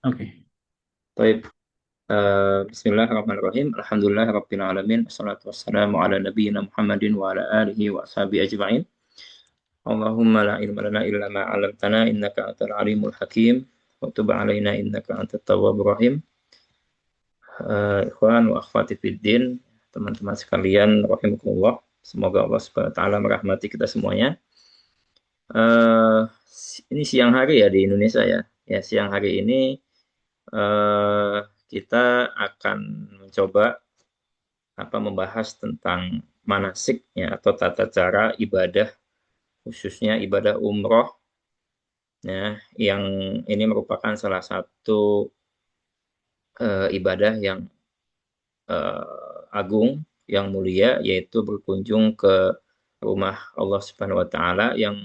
Oke. Baik. Bismillahirrahmanirrahim. Alhamdulillahirabbil alamin. Wassalatu wassalamu ala nabiyyina Muhammadin wa ala alihi wa ashabihi ajma'in. Allahumma la ilma lana illa ma 'allamtana innaka antal alimul hakim. Wa tub 'alaina innaka antat tawwabur rahim. Ikhwan wa akhwati fiddin, teman-teman sekalian rahimakumullah. Semoga Allah Subhanahu wa taala merahmati kita semuanya. Eh, ini siang hari ya di Indonesia ya. Ya, siang hari ini eh, kita akan mencoba membahas tentang manasik ya atau tata cara ibadah, khususnya ibadah umroh ya, yang ini merupakan salah satu ibadah yang agung, yang mulia, yaitu berkunjung ke rumah Allah Subhanahu wa taala, yang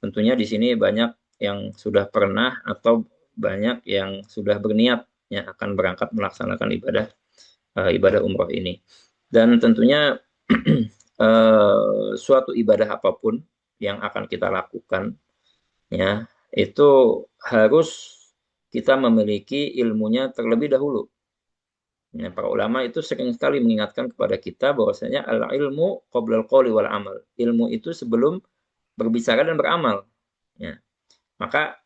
tentunya di sini banyak yang sudah pernah atau banyak yang sudah berniat ya akan berangkat melaksanakan ibadah umroh ini. Dan tentunya suatu ibadah apapun yang akan kita lakukan ya itu harus kita memiliki ilmunya terlebih dahulu. Ya, para ulama itu sering sekali mengingatkan kepada kita bahwasanya al ilmu qoblal qouli wal amal. Ilmu itu sebelum berbicara dan beramal. Ya. Maka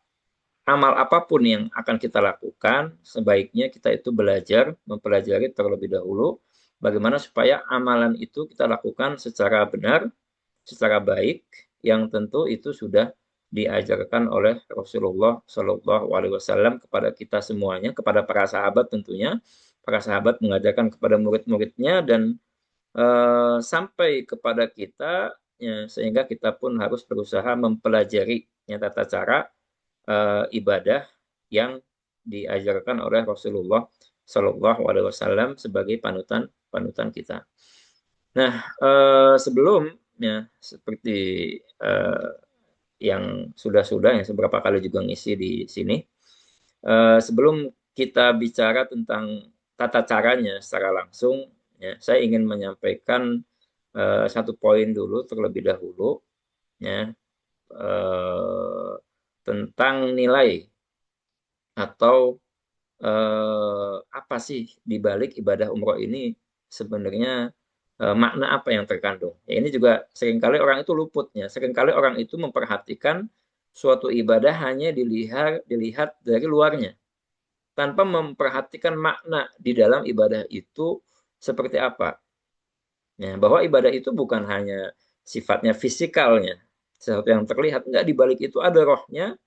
amal apapun yang akan kita lakukan, sebaiknya kita itu belajar, mempelajari terlebih dahulu bagaimana supaya amalan itu kita lakukan secara benar, secara baik, yang tentu itu sudah diajarkan oleh Rasulullah Shallallahu Alaihi Wasallam kepada kita semuanya, kepada para sahabat tentunya. Para sahabat mengajarkan kepada murid-muridnya dan sampai kepada kita, ya, sehingga kita pun harus berusaha mempelajari ya, tata cara ibadah yang diajarkan oleh Rasulullah Shallallahu Alaihi Wasallam sebagai panutan panutan kita. Nah, sebelumnya seperti eh, yang sudah-sudah yang seberapa kali juga ngisi di sini, sebelum kita bicara tentang tata caranya secara langsung, ya, saya ingin menyampaikan satu poin dulu terlebih dahulu, ya, eh, tentang nilai atau apa sih di balik ibadah umroh ini sebenarnya, makna apa yang terkandung. Ya, ini juga seringkali orang itu luputnya. Seringkali orang itu memperhatikan suatu ibadah hanya dilihat dilihat dari luarnya tanpa memperhatikan makna di dalam ibadah itu seperti apa. Ya, bahwa ibadah itu bukan hanya sifatnya fisikalnya, sesuatu yang terlihat, enggak, di balik itu ada rohnya,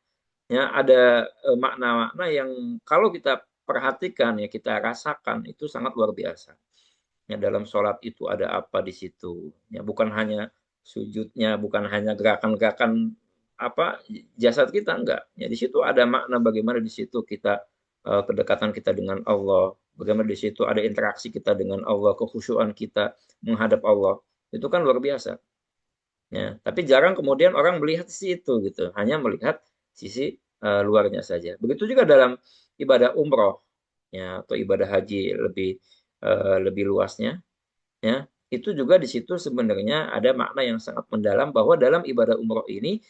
ya ada makna-makna yang kalau kita perhatikan ya kita rasakan itu sangat luar biasa. Ya, dalam sholat itu ada apa di situ? Ya, bukan hanya sujudnya, bukan hanya gerakan-gerakan apa jasad kita, enggak. Ya, di situ ada makna bagaimana di situ kita kedekatan kita dengan Allah, bagaimana di situ ada interaksi kita dengan Allah, kekhusyuan kita menghadap Allah. Itu kan luar biasa. Ya, tapi jarang kemudian orang melihat sisi itu gitu, hanya melihat sisi luarnya saja. Begitu juga dalam ibadah umroh ya atau ibadah haji lebih luasnya ya. Itu juga di situ sebenarnya ada makna yang sangat mendalam bahwa dalam ibadah umroh ini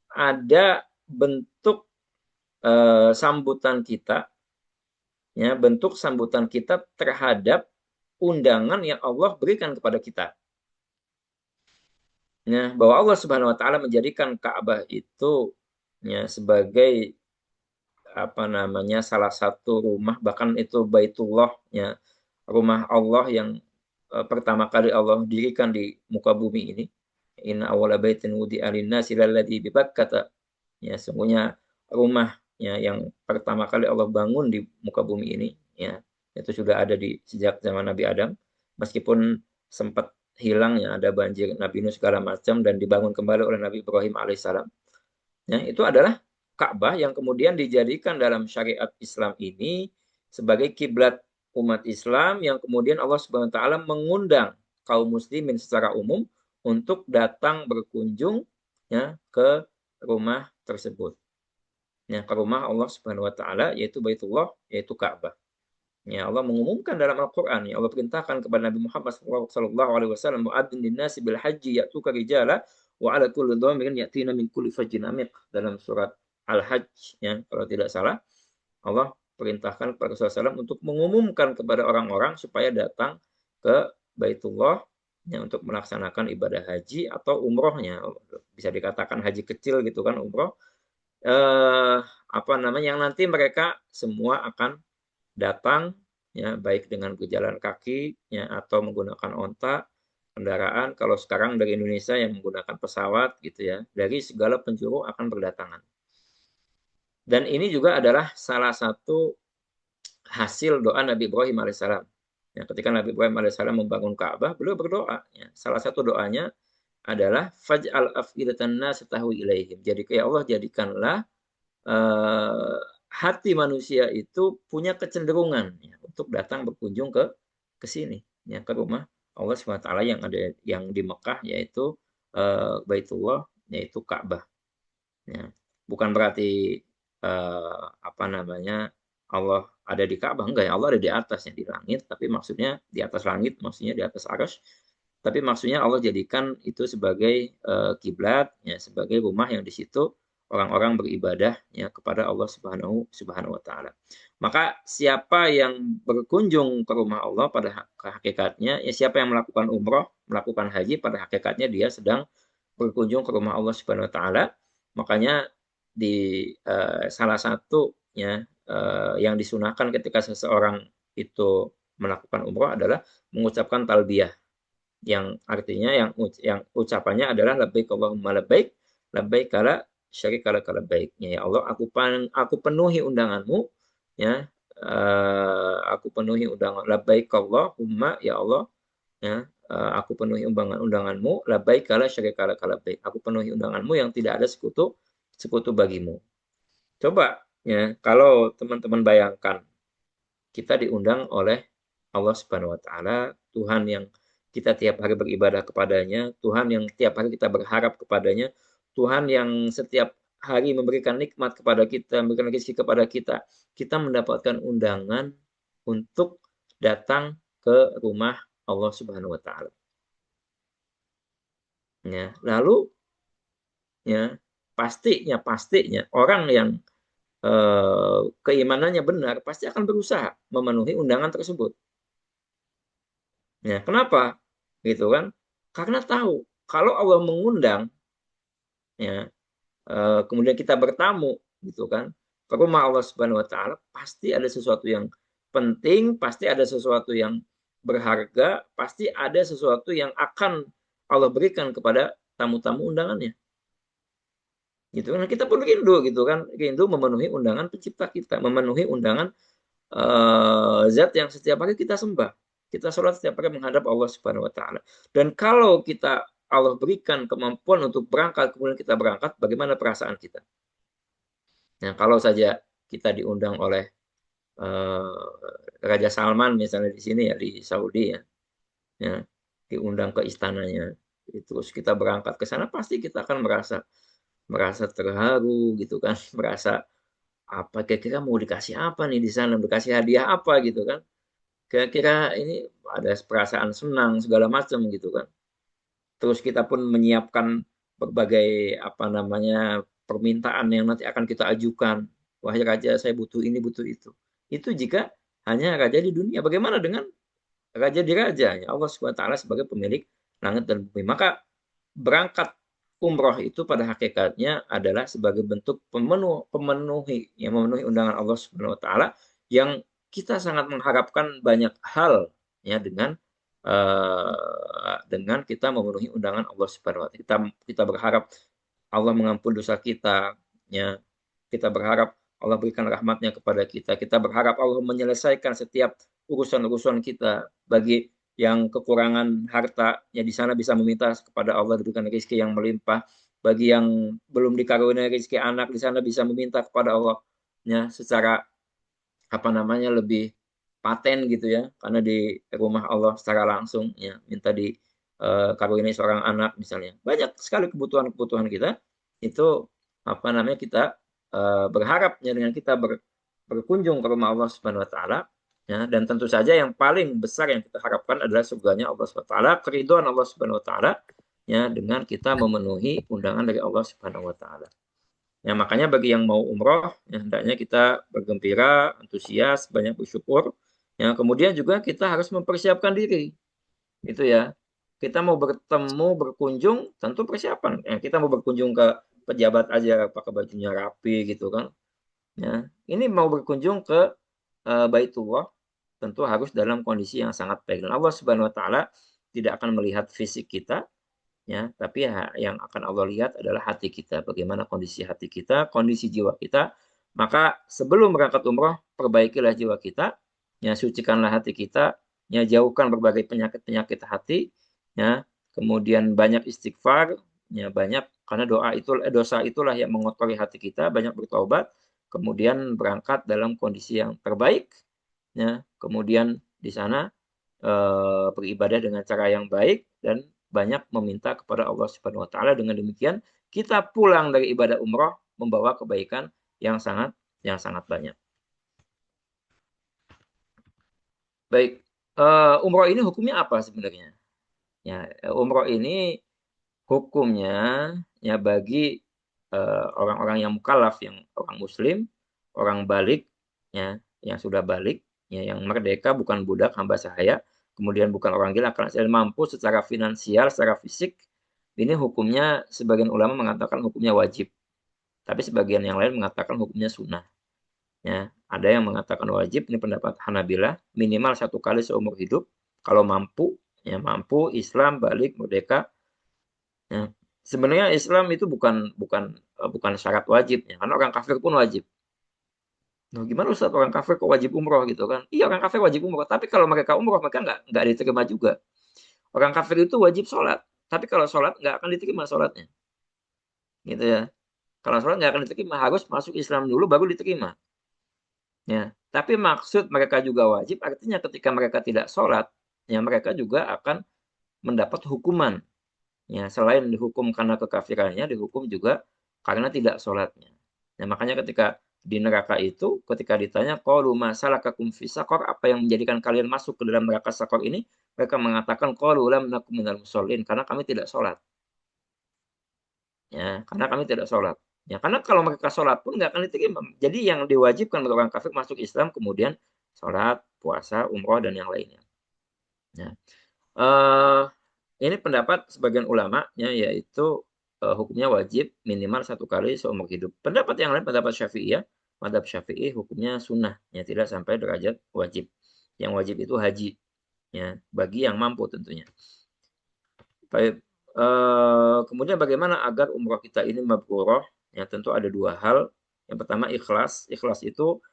ada bentuk sambutan kita ya, bentuk sambutan kita terhadap undangan yang Allah berikan kepada kita. Ya, bahwa Allah Subhanahu wa taala menjadikan Ka'bah itu ya sebagai salah satu rumah, bahkan itu Baitullah ya, rumah Allah yang pertama kali Allah dirikan di muka bumi ini. Inna awwala baitin wudi'a lin-nasi lalladzi bi Bakkah. Ya, sungguhnya rumah ya yang pertama kali Allah bangun di muka bumi ini ya, itu sudah ada di sejak zaman Nabi Adam, meskipun sempat hilang ya, ada banjir Nabi Nuh segala macam dan dibangun kembali oleh Nabi Ibrahim alaihissalam. Ya, itu adalah Ka'bah yang kemudian dijadikan dalam syariat Islam ini sebagai kiblat umat Islam, yang kemudian Allah Subhanahu wa taala mengundang kaum muslimin secara umum untuk datang berkunjung ya ke rumah tersebut. Ya, ke rumah Allah Subhanahu wa taala, yaitu Baitullah, yaitu Ka'bah. Ya, Allah mengumumkan dalam Al-Qur'an, ya Allah perintahkan kepada Nabi Muhammad sallallahu alaihi wasallam, muadzin lin-nasi bil haji ya'tuka rijala wa 'ala kulli dhamirin ya'tina min kulli fajjin amiq, dalam surat Al-Hajj ya kalau tidak salah. Allah perintahkan kepada Rasulullah SAW untuk mengumumkan kepada orang-orang supaya datang ke Baitullah ya, untuk melaksanakan ibadah haji atau umrohnya. Bisa dikatakan haji kecil gitu kan, umroh. Apa namanya, yang nanti mereka semua akan datang ya, baik dengan berjalan kaki ya, atau menggunakan onta kendaraan. Kalau sekarang dari Indonesia yang menggunakan pesawat gitu ya, dari segala penjuru akan berdatangan. Dan ini juga adalah salah satu hasil doa Nabi Ibrahim alaihissalam. Ya, ketika Nabi Ibrahim alaihissalam membangun Ka'bah, beliau berdoa. Ya. Salah satu doanya adalah faj'al afidatan nas tahwi ilaihim. Jadi ya Allah, jadikanlah hati manusia itu punya kecenderungan ya, untuk datang berkunjung ke sini ya, ke rumah Allah SWT yang ada yang di Mekah, yaitu Baitullah, yaitu Ka'bah ya. Bukan berarti apa namanya, Allah ada di Ka'bah, enggak ya, Allah ada di atasnya di langit, tapi maksudnya di atas langit, maksudnya di atas arsy, tapi maksudnya Allah jadikan itu sebagai kiblat ya, sebagai rumah yang di situ orang-orang beribadah ya kepada Allah Subhanahu wa taala. Maka siapa yang berkunjung ke rumah Allah pada hakikatnya ya, siapa yang melakukan umroh, melakukan haji, pada hakikatnya dia sedang berkunjung ke rumah Allah Subhanahu wa taala. Makanya di salah satu ya yang disunahkan ketika seseorang itu melakukan umroh adalah mengucapkan talbiyah, yang artinya yang ucapannya adalah labbaik Allahumma labbaik, labbaik la syarika laka labbaik. Ya Allah, aku penuhi undanganmu ya, aku penuhi undangan, labbaik Allahumma, ya Allah ya, aku penuhi undanganmu, labbaik la syarika laka labbaik, aku penuhi undanganmu yang tidak ada sekutu bagimu. Coba ya, kalau teman-teman bayangkan kita diundang oleh Allah Subhanahu wa taala, Tuhan yang kita tiap hari beribadah kepadanya, Tuhan yang tiap hari kita berharap kepadanya, Tuhan yang setiap hari memberikan nikmat kepada kita, memberikan rezeki kepada kita. Kita mendapatkan undangan untuk datang ke rumah Allah Subhanahu wa taala. Ya, lalu ya, pastinya orang yang keimanannya benar pasti akan berusaha memenuhi undangan tersebut. Ya, kenapa? Gitu kan? Karena tahu kalau Allah mengundang ya, kemudian kita bertamu gitu kan ke rumah Allah Subhanahu wa taala, pasti ada sesuatu yang penting, pasti ada sesuatu yang berharga, pasti ada sesuatu yang akan Allah berikan kepada tamu-tamu undangannya. Gitu kan, kita pun rindu gitu kan, rindu memenuhi undangan pencipta kita, memenuhi undangan zat yang setiap hari kita sembah. Kita sholat setiap hari menghadap Allah Subhanahu wa taala. Dan kalau kita Allah berikan kemampuan untuk berangkat, kemudian kita berangkat, bagaimana perasaan kita? Nah, kalau saja kita diundang oleh Raja Salman misalnya di sini ya, di Saudi ya, ya, diundang ke istananya, terus kita berangkat ke sana, pasti kita akan merasa terharu gitu kan, merasa apa kira-kira mau dikasih apa nih di sana, dikasih hadiah apa gitu kan, kira-kira ini ada perasaan senang segala macam gitu kan. Terus kita pun menyiapkan berbagai apa namanya permintaan yang nanti akan kita ajukan. Wahai raja, saya butuh ini, butuh itu. Itu jika hanya raja di dunia. Bagaimana dengan raja di raja? Allah SWT sebagai pemilik langit dan bumi. Maka berangkat umroh itu pada hakikatnya adalah sebagai bentuk memenuhi undangan Allah Subhanahu wa taala, yang kita sangat mengharapkan banyak hal ya dengan kita memenuhi undangan Allah Subhanahu wa taala. Kita berharap Allah mengampuni dosa kita ya. Kita berharap Allah berikan rahmatnya kepada kita. Kita berharap Allah menyelesaikan setiap urusan-urusan kita. Bagi yang kekurangan harta, ya di sana bisa meminta kepada Allah diberikan rezeki yang melimpah. Bagi yang belum dikaruniai rezeki anak, di sana bisa meminta kepada Allah ya, secara apa namanya lebih paten gitu ya, karena di rumah Allah secara langsung ya, minta di karuniai seorang anak misalnya. Banyak sekali kebutuhan-kebutuhan kita itu apa namanya, kita berharapnya dengan kita berkunjung ke rumah Allah Subhanahu wa taala ya. Dan tentu saja yang paling besar yang kita harapkan adalah surganya Allah Subhanahu wa taala, keridhaan Allah Subhanahu wa taala ya, dengan kita memenuhi undangan dari Allah Subhanahu wa taala. Ya, makanya bagi yang mau umroh, ya, hendaknya kita bergembira, antusias, banyak bersyukur. Ya, kemudian juga kita harus mempersiapkan diri. Itu ya. Kita mau bertemu, berkunjung, tentu persiapan. Ya, kita mau berkunjung ke pejabat aja pakai bajunya rapi gitu kan. Ya, ini mau berkunjung ke Baitullah, tentu harus dalam kondisi yang sangat baik. Dan Allah Subhanahu wa taala tidak akan melihat fisik kita, ya, tapi ya, yang akan Allah lihat adalah hati kita, bagaimana kondisi hati kita, kondisi jiwa kita. Maka sebelum berangkat umroh, perbaikilah jiwa kita, ya, sucikanlah hati kita, ya, jauhkan berbagai penyakit-penyakit hati, ya, kemudian banyak istighfar, ya, banyak, karena dosa itulah yang mengotori hati kita, banyak bertobat, kemudian berangkat dalam kondisi yang terbaik, ya, kemudian di sana beribadah dengan cara yang baik dan banyak meminta kepada Allah Subhanahu wa taala. Dengan demikian kita pulang dari ibadah umroh membawa kebaikan yang sangat banyak. Baik, umroh ini hukumnya apa sebenarnya? Ya, umroh ini hukumnya ya bagi orang-orang yang mukallaf, yang orang muslim, orang balik, ya, yang sudah balik, ya, yang merdeka, bukan budak hamba sahaya, kemudian bukan orang gila, karena saya mampu secara finansial, secara fisik, ini hukumnya sebagian ulama mengatakan hukumnya wajib, tapi sebagian yang lain mengatakan hukumnya sunnah. Ya, ada yang mengatakan wajib, ini pendapat Hanabilah, minimal 1 kali seumur hidup, kalau mampu, ya, mampu Islam balik merdeka. Ya. Sebenarnya Islam itu bukan bukan bukan syarat wajib ya, karena orang kafir pun wajib. Nah, gimana Ustaz, orang kafir kok wajib umroh gitu kan? Iya, orang kafir wajib umroh, tapi kalau mereka umroh mereka nggak diterima juga. Orang kafir itu wajib sholat, tapi kalau sholat nggak akan diterima sholatnya, gitu ya. Kalau sholat nggak akan diterima, harus masuk Islam dulu baru diterima. Ya, tapi maksud mereka juga wajib, artinya ketika mereka tidak sholat, ya mereka juga akan mendapat hukuman. Ya, selain dihukum karena kekafirannya, dihukum juga karena tidak sholatnya. Nah, makanya ketika di neraka itu, ketika ditanya, qalu ma salakakum fi saqar, apa yang menjadikan kalian masuk ke dalam neraka sakor ini? Mereka mengatakan, qalu lam nakum minal musallin, karena kami tidak sholat. Ya, karena kami tidak sholat. Ya, karena kalau mereka sholat pun nggak akan diterima. Jadi yang diwajibkan bagi orang kafir masuk Islam, kemudian sholat, puasa, umroh, dan yang lainnya. Ya. Eh, ini pendapat sebagian ulama, ya, yaitu hukumnya wajib minimal 1 kali seumur hidup. Pendapat yang lain, pendapat Syafi'i, ya, madhab Syafi'i hukumnya sunnah, ya, tidak sampai derajat wajib. Yang wajib itu haji, ya, bagi yang mampu tentunya. Baik, kemudian bagaimana agar umroh kita ini mabrurah? Ya, tentu ada 2 hal. Yang pertama ikhlas. Ikhlas itu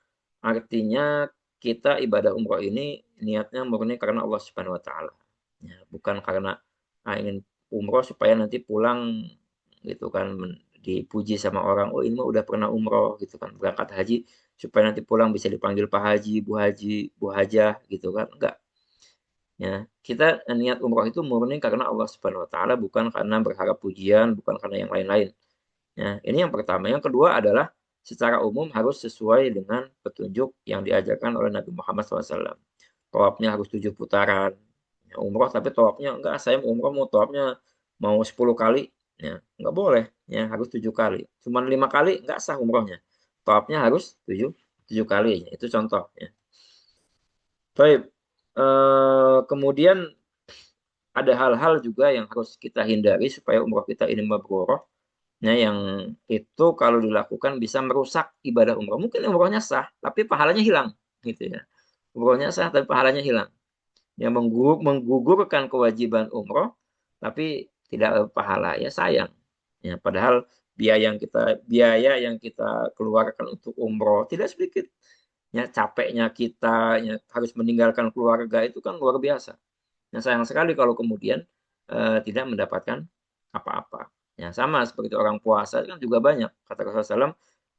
artinya kita ibadah umroh ini niatnya murni karena Allah Subhanahu wa taala. Ya, bukan karena ingin umroh supaya nanti pulang gitu kan dipuji sama orang, oh ini mah udah pernah umroh gitu kan, berangkat haji supaya nanti pulang bisa dipanggil Pak Haji, Bu Hajah gitu kan. Enggak. Ya, kita niat umroh itu murni karena Allah Subhanahu wa taala, bukan karena berharap pujian, bukan karena yang lain-lain. Ya, ini yang pertama. Yang kedua adalah secara umum harus sesuai dengan petunjuk yang diajarkan oleh Nabi Muhammad SAW. Tawafnya harus 7 putaran. Ya, umroh tapi tawafnya enggak, saya umroh mau tawafnya mau 10 kali. Ya, enggak boleh. Ya, harus 7 kali. Cuman 5 kali enggak sah umrohnya. Tawafnya harus 7 kali. Itu contoh. Ya. Baik. Kemudian ada hal-hal juga yang harus kita hindari supaya umroh kita ini mabrurah. Nah, yang itu kalau dilakukan bisa merusak ibadah umroh. Mungkin umrohnya sah, tapi pahalanya hilang, gitu ya. Umrohnya sah, tapi pahalanya hilang. Yang menggugurkan kewajiban umroh, tapi tidak pahala, ya sayang. Ya, padahal biaya yang kita keluarkan untuk umroh tidak sedikit. Ya, capeknya kita, ya, harus meninggalkan keluarga itu kan luar biasa. Nah, sayang sekali kalau kemudian tidak mendapatkan apa-apa. Ya, sama seperti orang puasa kan juga banyak. Kata Rasulullah SAW,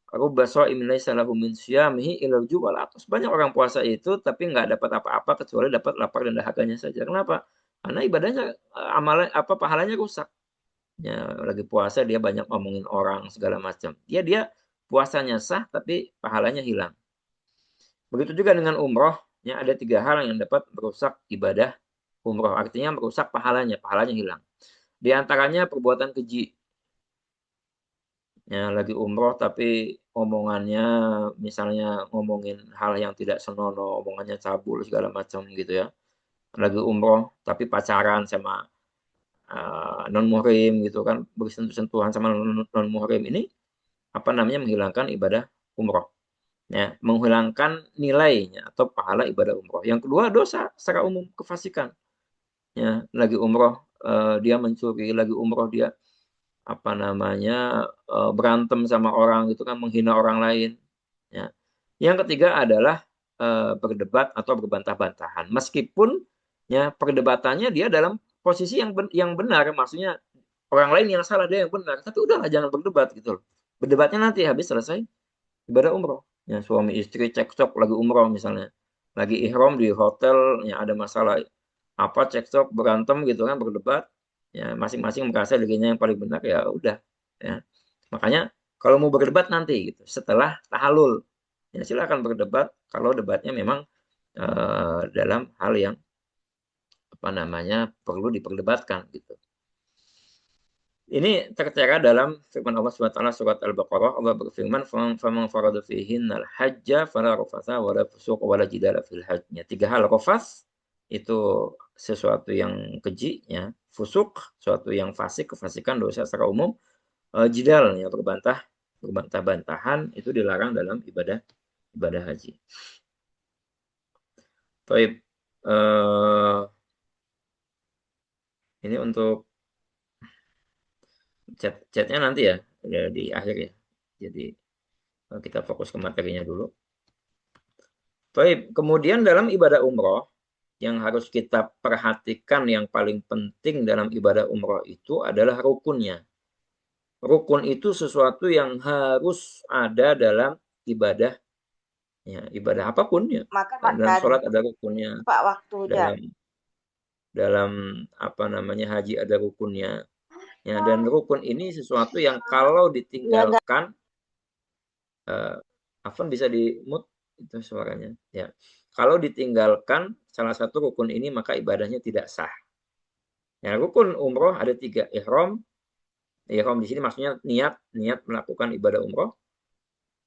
"Rubba sha'imin laisa lahu min syiyamihi ilal ju' wal atas." Banyak orang puasa itu tapi nggak dapat apa-apa kecuali dapat lapar dan dahaganya saja. Kenapa? Karena ibadahnya amalan apa pahalanya rusak. Ya, lagi puasa dia banyak ngomongin orang segala macam. Dia puasanya sah tapi pahalanya hilang. Begitu juga dengan umroh, ya ada 3 hal yang dapat merusak ibadah umroh. Artinya merusak pahalanya hilang. Di antaranya perbuatan keji. ya lagi umroh tapi omongannya misalnya ngomongin hal yang tidak senonoh, omongannya cabul segala macam gitu ya. Lagi umroh tapi pacaran sama non muhrim gitu kan, bersentuhan sama non muhrim ini apa namanya menghilangkan ibadah umroh. Ya, menghilangkan nilainya atau pahala ibadah umroh. Yang kedua dosa secara umum kefasikan. Ya, lagi umroh dia mencuri, lagi umroh dia apa namanya berantem sama orang itu kan menghina orang lain. Ya. Yang ketiga adalah berdebat atau berbantah-bantahan. Meskipun ya perdebatannya dia dalam posisi yang benar, maksudnya orang lain yang salah dia yang benar, tapi udahlah jangan berdebat gitu loh. Berdebatnya nanti habis selesai ibadah umroh. Ya, suami istri cekcok lagi umroh misalnya. Lagi ihram di hotel, ya ada masalah apa cekcok berantem gitu kan berdebat. Ya, masing-masing merasa dirinya yang paling benar ya udah. Ya. Makanya kalau mau berdebat nanti gitu, setelah tahalul. Ya silakan berdebat kalau debatnya memang dalam hal yang apa namanya perlu diperdebatkan gitu. Ini tertera dalam firman Allah SWT surat Al-Baqarah. Allah berfirman, "Faman farada fihinnal hajja fala rafatha wala fusuq wala jidala fil hajj." Tiga hal rafas itu sesuatu yang keji, ya. Fusuk sesuatu yang fasik, kefasikan, dosa secara umum. Jidal ya berbantah-bantahan itu dilarang dalam ibadah haji. Baik, ini untuk chatnya nanti ya, di akhir ya. Jadi kita fokus ke materinya dulu. Baik, kemudian dalam ibadah umroh yang harus kita perhatikan yang paling penting dalam ibadah umroh itu adalah rukunnya. Rukun itu sesuatu yang harus ada dalam ibadah, ya, ibadah apapun ya. Dalam Makan sholat ada rukunnya, Pak waktunya. dalam dalam apa namanya haji ada rukunnya. Ya, dan rukun ini sesuatu yang kalau Ya enggak. ditinggalkan, Afan bisa di mute itu suaranya. Ya, kalau ditinggalkan salah satu rukun ini maka ibadahnya tidak sah. Ya, rukun umroh ada tiga. Ihram, ihram di sini maksudnya niat melakukan ibadah umroh.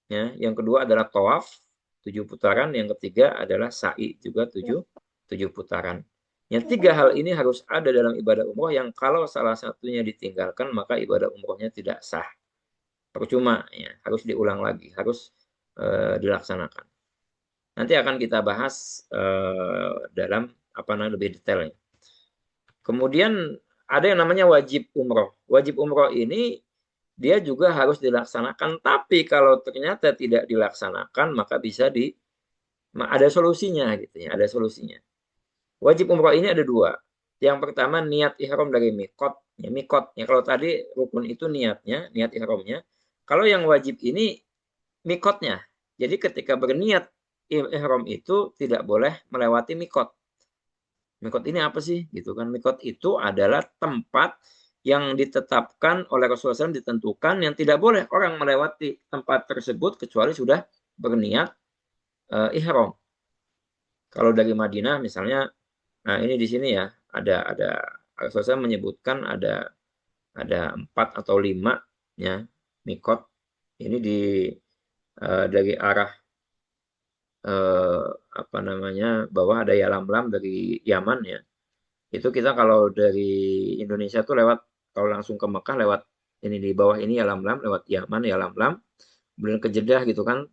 Ya, yang kedua adalah tawaf 7 putaran. Yang ketiga adalah sa'i juga tujuh putaran. Yang tiga hal ini harus ada dalam ibadah umroh yang kalau salah satunya ditinggalkan maka ibadah umrohnya tidak sah. Percuma ya, harus diulang lagi, harus dilaksanakan. Nanti akan kita bahas dalam apa namanya lebih detailnya. Kemudian ada yang namanya wajib umroh. Wajib umroh ini dia juga harus dilaksanakan, tapi kalau ternyata tidak dilaksanakan maka bisa ada solusinya gitu ya, ada solusinya. Wajib umroh ini ada dua. Yang pertama niat ihram dari mikot. Ya, mikot. Ya, kalau tadi rukun itu niatnya, niat ihramnya. Kalau yang wajib ini mikotnya. Jadi ketika berniat ihram itu tidak boleh melewati mikot. Mikot ini apa sih? Gitu kan. Mikot itu adalah tempat yang ditetapkan oleh Rasulullah SAW, ditentukan yang tidak boleh orang melewati tempat tersebut kecuali sudah berniat ihram. Kalau dari Madinah misalnya, nah ini di sini ya ada Rasulullah SAW menyebutkan ada 4 atau 5 ya mikot ini dari arah apa namanya bawah ada Yalamlam dari Yaman ya. Itu kita kalau dari Indonesia tuh lewat kalau langsung ke Mekah lewat ini di bawah ini Yalamlam lewat Yaman Yalamlam kemudian ke Jeddah gitu kan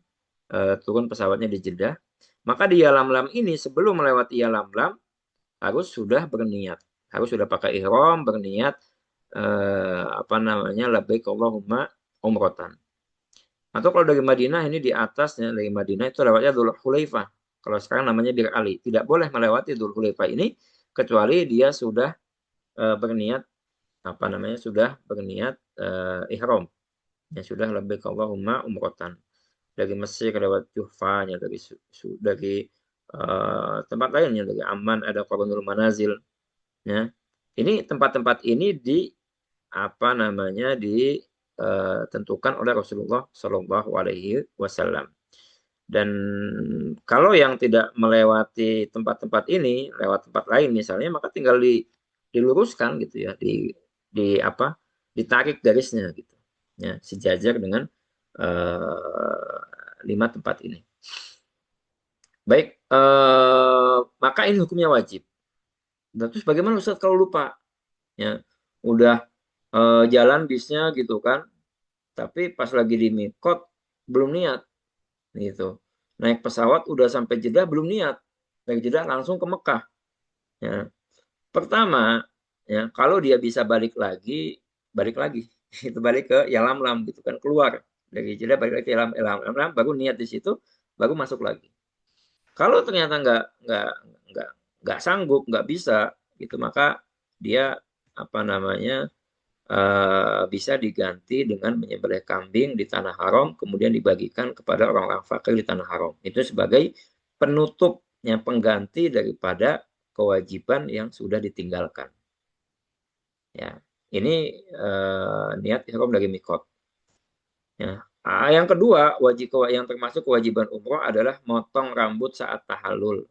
turun pesawatnya di Jeddah. Maka di Yalamlam ini sebelum melewati Yalamlam harus sudah berniat, harus sudah pakai ihram berniat apa namanya labbaik Allahumma umrotan. Atau kalau dari Madinah ini di atasnya dari Madinah itu lewatnya Dzul Hulaifah. Kalau sekarang namanya Bir Ali. Tidak boleh melewati Dzul Hulaifah ini kecuali dia sudah berniat apa namanya sudah berniat ihram. Ya sudah labbaik Allahumma umrotan. Dari Mesir lewat Juhfa, ya dari tempat lainnya dari Amman ada Qarnul Manazil. Ya. Ini tempat-tempat ini apa namanya ditentukan oleh Rasulullah Shallallahu Alaihi Wasallam. Dan kalau yang tidak melewati tempat-tempat ini, lewat tempat lain misalnya, maka tinggal diluruskan gitu ya, di apa, ditarik garisnya gitu. ya, sejajar dengan 5 tempat ini. Baik, maka ini hukumnya wajib. Dan terus bagaimana Ustaz kalau lupa? Ya, udah jalan bisnya gitu kan, tapi pas lagi di mikot belum niat gitu. Naik pesawat udah sampai Jeddah belum niat. Dari Jeddah langsung ke Mekah. Ya. Pertama, ya kalau dia bisa balik lagi. Itu balik ke Yalamlam gitu kan, keluar dari Jeddah balik lagi ke Yalamlam, baru niat di situ, baru masuk lagi. Kalau ternyata nggak nggak sanggup, nggak bisa gitu, maka dia apa namanya bisa diganti dengan menyembelih kambing di tanah haram, kemudian dibagikan kepada orang-orang fakir di tanah haram. Itu sebagai penutupnya, pengganti daripada kewajiban yang sudah ditinggalkan. Ya, ini niat ihram dari mikot. Ya. Yang kedua, yang termasuk kewajiban umroh adalah motong rambut saat tahallul.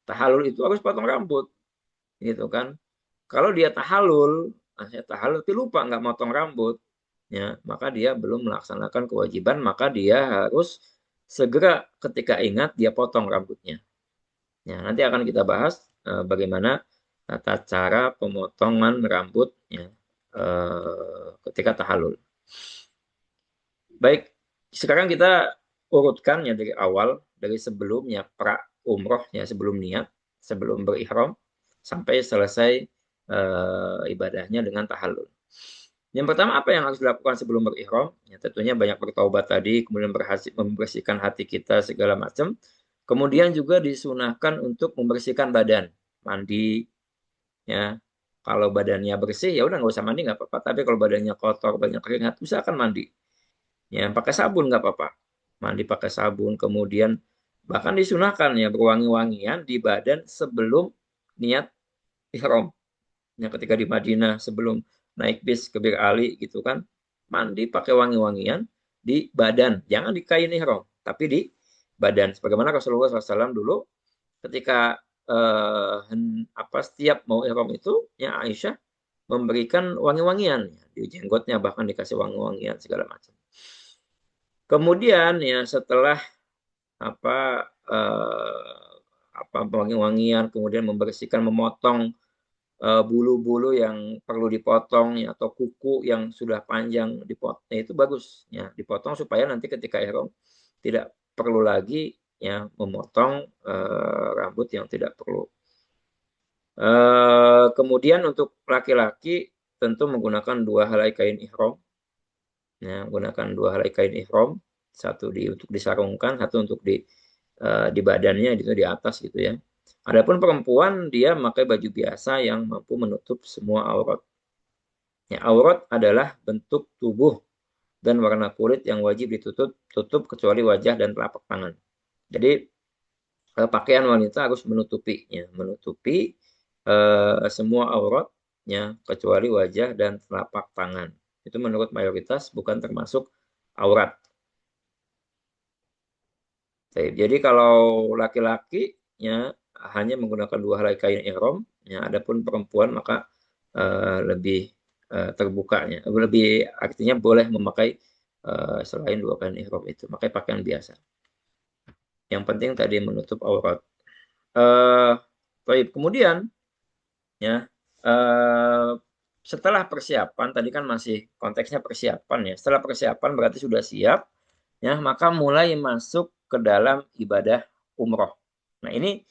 Tahallul itu harus potong rambut, gitu kan? Kalau dia tahallul, saya tahallul tapi lupa nggak motong rambut, ya, maka dia belum melaksanakan kewajiban, maka dia harus segera ketika ingat dia potong rambutnya. Ya, nanti akan kita bahas bagaimana tata cara pemotongan rambut ya, ketika tahallul. Baik, sekarang kita urutkan ya dari awal, dari sebelumnya pra umroh ya, sebelum niat, sebelum berihram sampai selesai ibadahnya dengan tahallul. Yang pertama apa yang harus dilakukan sebelum berihram? Ya, tentunya banyak bertaubat tadi, kemudian membersihkan hati kita segala macam. Kemudian juga disunahkan untuk membersihkan badan, mandi, ya. Kalau badannya bersih ya udah nggak usah mandi nggak apa-apa. Tapi kalau badannya kotor, banyak keringat, usahakan mandi. Ya, pakai sabun nggak apa-apa. Mandi pakai sabun, kemudian bahkan disunahkan ya berwangi-wangian di badan sebelum niat ihram. Ya, ketika di Madinah sebelum naik bis ke Bir Ali gitu kan, mandi pakai wangi-wangian di badan, jangan di kain ihram, tapi di badan. Sebagaimana Rasulullah SAW dulu ketika setiap mau ihram itu, ya Aisyah memberikan wangi-wangian di jenggotnya, bahkan dikasih wangi-wangian segala macam. Kemudian ya setelah apa wangi-wangian, kemudian membersihkan, memotong bulu-bulu yang perlu dipotong ya, atau kuku yang sudah panjang dipotong, itu bagus ya dipotong supaya nanti ketika ihram tidak perlu lagi ya memotong rambut yang tidak perlu. Kemudian untuk laki-laki tentu menggunakan 2 helai kain ihram. Ya, menggunakan 2 helai kain ihram, satu untuk disarungkan, satu untuk di badannya itu di atas gitu ya. Adapun perempuan dia memakai baju biasa yang mampu menutup semua aurat. Ya, aurat adalah bentuk tubuh dan warna kulit yang wajib tutup kecuali wajah dan telapak tangan. Jadi pakaian wanita harus menutupi semua auratnya kecuali wajah dan telapak tangan. Itu menurut mayoritas bukan termasuk aurat. Jadi kalau laki-laki ya hanya menggunakan 2 helai kain ihram, ya adapun perempuan maka lebih terbukanya, lebih artinya boleh memakai selain 2 kain ihram itu, pakai pakaian biasa. Yang penting tadi menutup aurat. Kemudian ya setelah persiapan tadi kan masih konteksnya persiapan ya. Setelah persiapan berarti sudah siap ya, maka mulai masuk ke dalam ibadah umroh. Nah, ini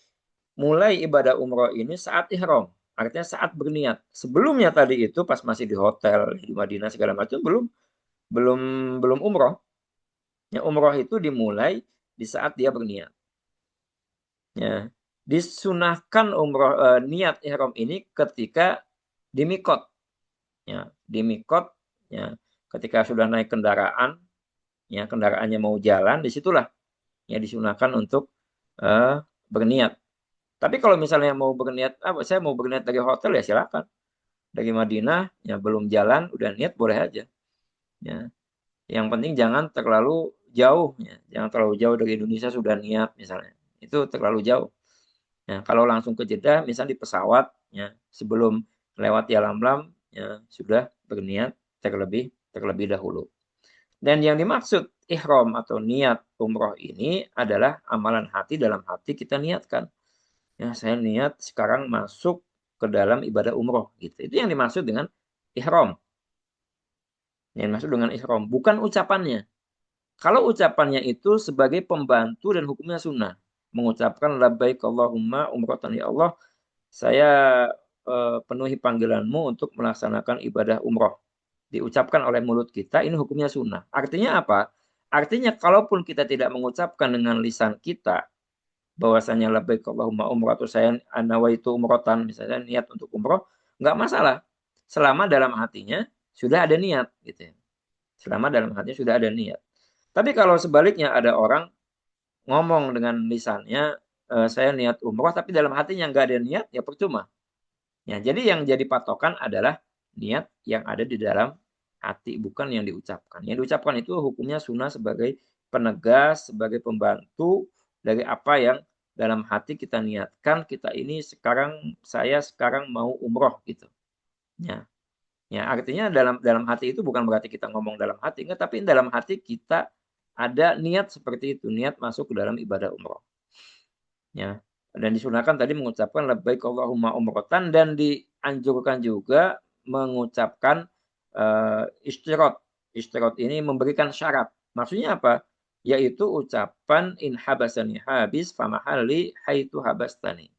mulai ibadah umroh ini saat ihram, artinya saat berniat. Sebelumnya tadi itu pas masih di hotel di Madinah segala macam belum belum umroh. Ya, umroh itu dimulai di saat dia berniat. Ya, disunahkan umroh niat ihram ini ketika di mikot. Ya, di mikot ya, ketika sudah naik kendaraan, ya kendaraannya mau jalan, disitulah ya disunahkan untuk berniat. Tapi kalau misalnya mau berniat, saya mau berniat dari hotel ya silakan. Dari Madinah ya belum jalan, udah niat boleh aja. Ya, yang penting jangan terlalu jauh, ya. Jangan terlalu jauh dari Indonesia sudah niat misalnya. Itu terlalu jauh. Ya, kalau langsung ke Jeddah, misalnya di pesawat, ya sebelum lewat Yalamlam, ya sudah berniat terlebih terlebih dahulu. Dan yang dimaksud ihram atau niat umroh ini adalah amalan hati, dalam hati kita niatkan. Ya, saya niat sekarang masuk ke dalam ibadah umroh gitu. Itu yang dimaksud dengan ihram. Yang dimaksud dengan ihram, bukan ucapannya. Kalau ucapannya itu sebagai pembantu dan hukumnya sunnah. Mengucapkan labbaik Allahumma umratan, ya Allah, saya penuhi panggilanmu untuk melaksanakan ibadah umroh. Diucapkan oleh mulut kita, ini hukumnya sunnah. Artinya apa? Artinya kalaupun kita tidak mengucapkan dengan lisan kita, bahwasanya labbaik Allahumma umrah, atau saya nawaitu umrotan, misalnya niat untuk umroh, nggak masalah. Selama dalam hatinya sudah ada niat. Gitu ya. Selama dalam hatinya sudah ada niat. Tapi kalau sebaliknya ada orang ngomong dengan lisannya, saya niat umroh, tapi dalam hatinya nggak ada niat, ya percuma. Ya, jadi yang jadi patokan adalah niat yang ada di dalam hati, bukan yang diucapkan. Yang diucapkan itu hukumnya sunnah sebagai penegas, sebagai pembantu dari apa yang dalam hati kita niatkan. Kita ini sekarang, saya sekarang mau umroh gitu. Ya, ya artinya dalam dalam hati itu bukan berarti kita ngomong dalam hati, enggak, tapi dalam hati kita ada niat seperti itu, niat masuk ke dalam ibadah umroh. Ya. Dan disunahkan tadi mengucapkan labbaik Allahumma umrotan, dan dianjurkan juga mengucapkan istirot. Istirot ini memberikan syarat. Maksudnya apa? Yaitu ucapan in habasani habis famahali haitu habastani.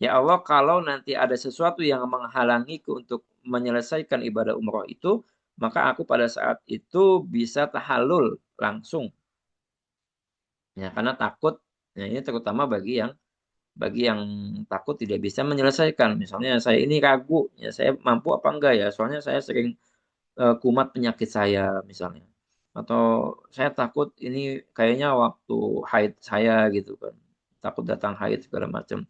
Ya Allah, kalau nanti ada sesuatu yang menghalangiku untuk menyelesaikan ibadah umroh itu, maka aku pada saat itu bisa tahallul langsung. Ya, karena takut. Ya, ini terutama bagi yang takut tidak bisa menyelesaikan. Misalnya saya ini ragu, ya saya mampu apa enggak ya? Soalnya saya sering kumat penyakit saya misalnya. Atau saya takut ini kayaknya waktu haid saya gitu kan. Takut datang haid segala macam.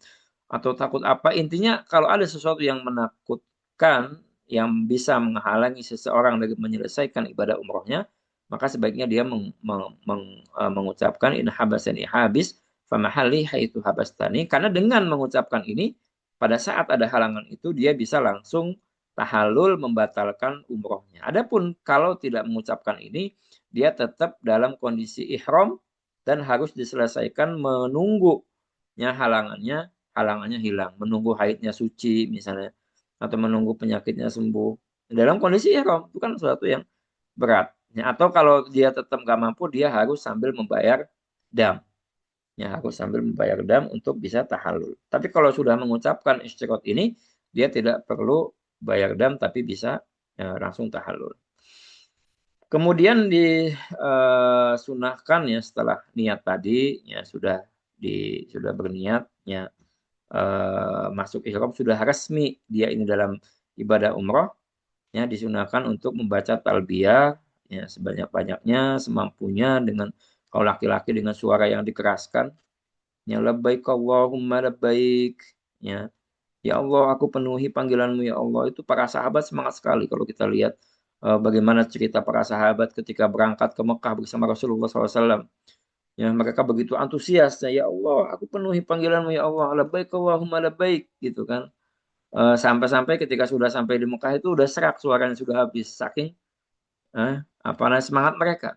Atau takut apa? Intinya kalau ada sesuatu yang menakutkan yang bisa menghalangi seseorang dari menyelesaikan ibadah umrohnya, maka sebaiknya dia mengucapkan in habasani habis famahali haitu habastani, karena dengan mengucapkan ini pada saat ada halangan itu dia bisa langsung tahallul membatalkan umrohnya. Adapun kalau tidak mengucapkan ini, dia tetap dalam kondisi ihram dan harus diselesaikan menunggunya halangannya hilang, menunggu haidnya suci misalnya, atau menunggu penyakitnya sembuh. Dalam kondisi ihram itu kan sesuatu yang berat. Ya, atau kalau dia tetap nggak mampu, dia harus sambil membayar dam. Ya, harus sambil membayar dam untuk bisa tahallul. Tapi kalau sudah mengucapkan istiqot ini, dia tidak perlu bayar dam, tapi bisa langsung tahallul. Kemudian disunahkan ya setelah niat tadi, ya sudah berniat, ya masuk ihram, sudah resmi dia ini dalam ibadah umroh, ya disunahkan untuk membaca talbiyah ya sebanyak-banyaknya semampunya, dengan kalau laki-laki dengan suara yang dikeraskan, ya labbaik Allahumma labbaik, ya ya Allah aku penuhi panggilanmu ya Allah. Itu para sahabat semangat sekali kalau kita lihat bagaimana cerita para sahabat ketika berangkat ke Mekah bersama Rasulullah SAW. Ya, mereka begitu antusias, ya Allah aku penuhi panggilanmu ya Allah, labbaik Allahumma labbaik gitu kan. Sampai-sampai ketika sudah sampai di Mekah itu udah serak, suaranya sudah habis saking apa namanya semangat mereka.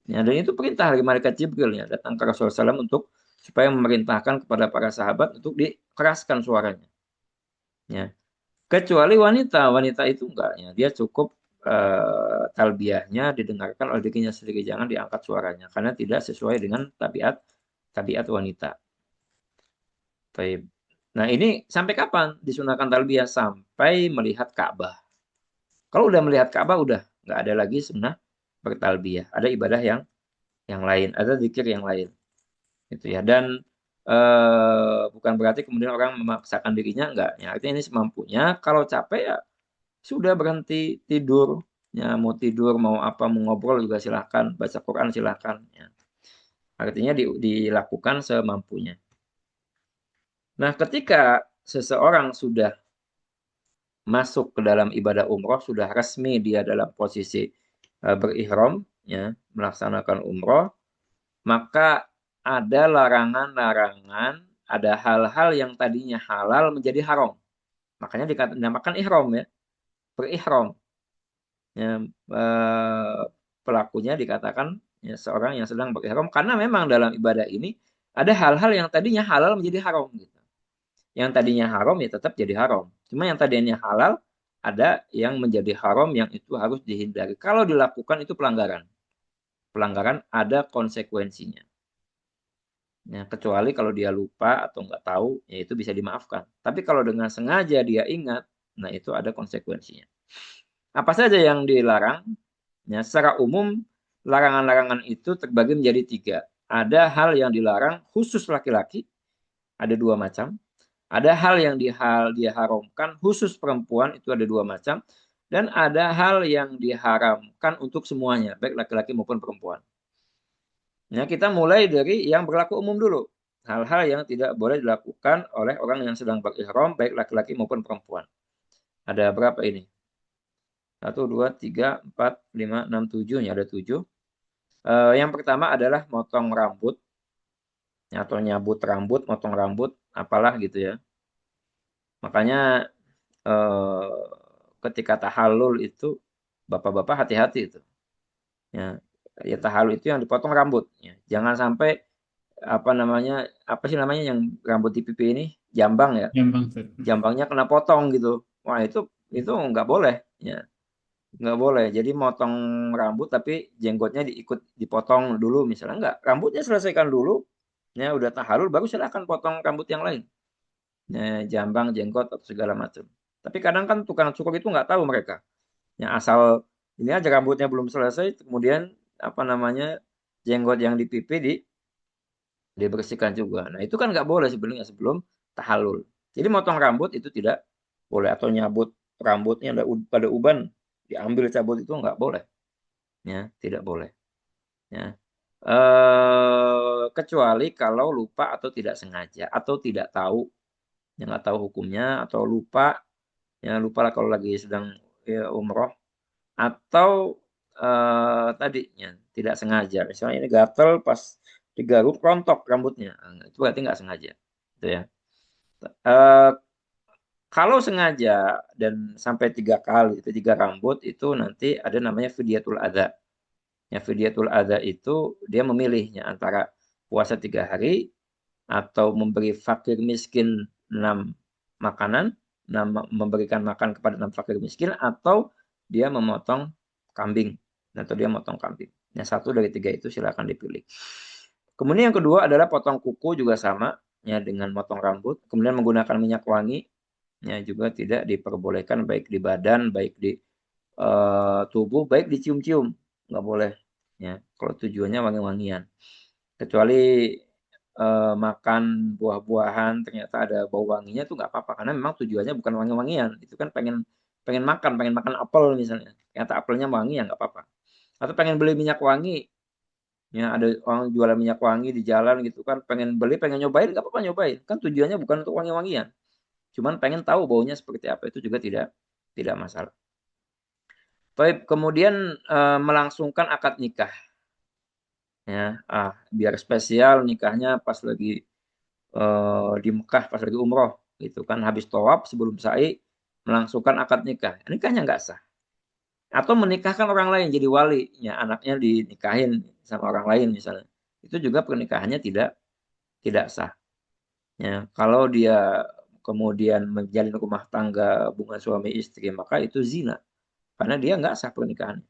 Ya, dan itu perintah dari malaikat Jibril ya datang ke Rasulullah SAW untuk supaya memerintahkan kepada para sahabat untuk dikeraskan suaranya. Ya, kecuali wanita, wanita itu enggak ya, dia cukup talbiyahnya didengarkan oleh dirinya sendiri, jangan diangkat suaranya karena tidak sesuai dengan tabiat tabiat wanita. Baik. Nah, ini sampai kapan disunahkan talbiyah? Sampai melihat Ka'bah. Kalau udah melihat Ka'bah udah nggak ada lagi sunnah bertalbiyah. Ada ibadah yang lain, ada zikir yang lain. Gitu ya. Dan bukan berarti kemudian orang memaksakan dirinya, enggak. Ya, artinya ini semampunya. Kalau capek ya sudah berhenti tidur. Ya, mau tidur, mau apa, mau ngobrol juga silahkan. Baca Quran silahkan. Ya. Artinya dilakukan semampunya. Nah, ketika seseorang sudah masuk ke dalam ibadah umroh, sudah resmi dia dalam posisi berihram, ya, melaksanakan umroh, maka ada larangan-larangan, ada hal-hal yang tadinya halal menjadi haram. Makanya dinamakan ihram ya, berihram. Ya, pelakunya dikatakan ya, seorang yang sedang berihram karena memang dalam ibadah ini ada hal-hal yang tadinya halal menjadi haram gitu. Yang tadinya haram ya tetap jadi haram. Cuma yang tadinya halal ada yang menjadi haram yang itu harus dihindari. Kalau dilakukan itu pelanggaran. Pelanggaran ada konsekuensinya. Ya, kecuali kalau dia lupa atau nggak tahu, ya itu bisa dimaafkan. Tapi kalau dengan sengaja dia ingat, nah itu ada konsekuensinya. Apa saja yang dilarang? Ya, secara umum, larangan-larangan itu terbagi menjadi tiga. Ada hal yang dilarang khusus laki-laki, ada dua macam. Ada hal yang diharamkan khusus perempuan, itu ada dua macam. Dan ada hal yang diharamkan untuk semuanya, baik laki-laki maupun perempuan. Ya, kita mulai dari yang berlaku umum dulu. Hal-hal yang tidak boleh dilakukan oleh orang yang sedang berihram, baik laki-laki maupun perempuan. Ada berapa ini? 1, 2, 3, 4, 5, 6, 7. Ya, ada 7. Yang pertama adalah motong rambut atau nyabut rambut, motong rambut, apalah gitu ya. Makanya eh, ketika tahallul itu bapak-bapak hati-hati itu. Ya, ya tahallul itu yang dipotong rambut. Ya. Jangan sampai apa namanya sih namanya yang rambut di pipi ini jambang ya, Gampang, Ustaz. jambangnya kena potong gitu. Wah itu nggak boleh. Ya. Nggak boleh. Jadi motong rambut tapi jenggotnya diikut dipotong dulu misalnya. Nggak. Rambutnya selesaikan dulu. Ya udah tahalul baru silakan potong rambut yang lain. Ya, jambang, jenggot atau segala macam. Tapi kadang kan tukang cukur itu nggak tahu mereka. Ya asal ini aja rambutnya belum selesai, kemudian apa namanya jenggot yang di pipi dibersihkan juga. Nah itu kan nggak boleh sebenarnya sebelum tahalul. Jadi motong rambut itu tidak boleh atau nyabut rambutnya pada uban diambil cabut itu nggak boleh. Ya, tidak boleh. Ya. Kecuali kalau lupa atau tidak sengaja atau tidak tahu, yang nggak tahu hukumnya atau lupa, ya lupa lah kalau lagi sedang ya, umroh atau tadinya tidak sengaja. Misalnya ini gatel pas digaruk rontok rambutnya, nah, itu berarti nggak sengaja, gitu ya. Eh, Kalau sengaja dan sampai 3 kali itu 3 rambut itu nanti ada namanya fidyatul adha. Ya, fidyatul adha itu dia memilihnya antara puasa 3 hari atau memberi fakir miskin 6 makanan, memberikan makan kepada 6 fakir miskin, atau dia memotong kambing, atau dia memotong kambing. Yang satu dari 3 itu silakan dipilih. Kemudian yang kedua adalah potong kuku juga sama, ya dengan potong rambut. Kemudian menggunakan minyak wangi, ya juga tidak diperbolehkan baik di badan, baik di tubuh, baik dicium-cium, nggak boleh. Ya, kalau tujuannya wangi-wangian. Kecuali makan buah-buahan ternyata ada bau wanginya tuh nggak apa-apa karena memang tujuannya bukan wangi-wangian. Itu kan pengen pengen makan apel misalnya. Ternyata apelnya wangi ya nggak apa-apa. Atau pengen beli minyak wangi, ya ada orang jualan minyak wangi di jalan gitu kan, pengen beli, pengen nyobain, nggak apa-apa nyobain. Kan tujuannya bukan untuk wangi-wangian. Cuman pengen tahu baunya seperti apa itu juga tidak masalah. Baik, kemudian melangsungkan akad nikah. Ya, biar spesial nikahnya pas lagi di Mekah, pas lagi umroh, gitu kan. Habis tawaf sebelum sa'i melangsungkan akad nikah. Nikahnya nggak sah. Atau menikahkan orang lain jadi wali, ya anaknya dinikahin sama orang lain misalnya. Itu juga pernikahannya tidak sah. Ya, kalau dia kemudian menjalin rumah tangga hubungan suami istri, maka itu zina. Karena dia nggak sah pernikahannya.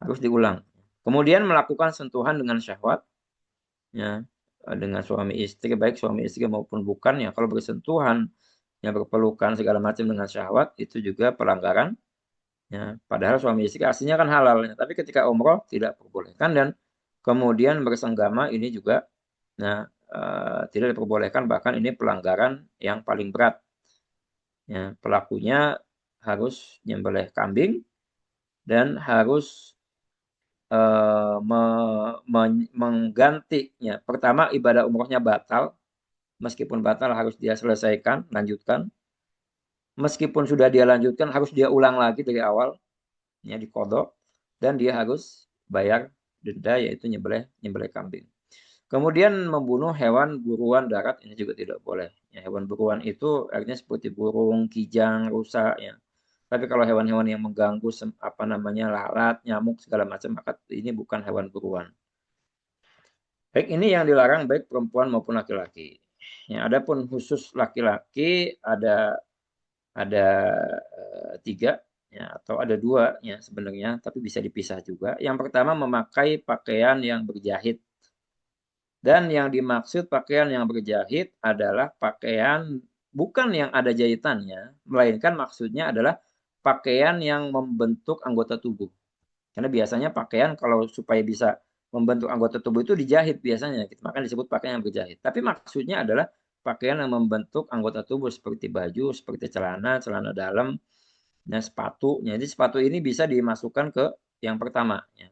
Harus diulang. Kemudian melakukan sentuhan dengan syahwat, ya dengan suami istri, baik suami istri maupun bukan, ya kalau bersentuhan, ya berpelukan segala macam dengan syahwat itu juga pelanggaran, ya padahal suami istri aslinya kan halal, ya. Tapi ketika umroh tidak diperbolehkan, dan kemudian bersenggama ini juga nah tidak diperbolehkan, bahkan ini pelanggaran yang paling berat, ya pelakunya harus nyembelih kambing dan harus menggantinya. Pertama, ibadah umrohnya batal. Meskipun batal harus dia selesaikan, lanjutkan. Meskipun sudah dia lanjutkan, harus dia ulang lagi dari awal, ya dikodok. Dan dia harus bayar denda, yaitu nyembelih nyembelih kambing. Kemudian membunuh hewan buruan darat ini juga tidak boleh. Ya, hewan buruan itu artinya seperti burung, kijang, rusa, ya, Tapi kalau hewan-hewan yang mengganggu apa namanya lalat, nyamuk segala macam, maka ini bukan hewan buruan. Baik, ini yang dilarang baik perempuan maupun laki-laki. Ya, adapun khusus laki-laki ada tiga ya, atau ada dua ya sebenarnya, tapi bisa dipisah juga. Yang pertama memakai pakaian yang berjahit. Dan yang dimaksud pakaian yang berjahit adalah pakaian bukan yang ada jahitannya, melainkan maksudnya adalah pakaian yang membentuk anggota tubuh. Karena biasanya pakaian kalau supaya bisa membentuk anggota tubuh itu dijahit biasanya, gitu. Maka disebut pakaian yang berjahit. Tapi maksudnya adalah pakaian yang membentuk anggota tubuh seperti baju, seperti celana, celana dalam, dan sepatu. Jadi sepatu ini bisa dimasukkan ke yang pertama, ya.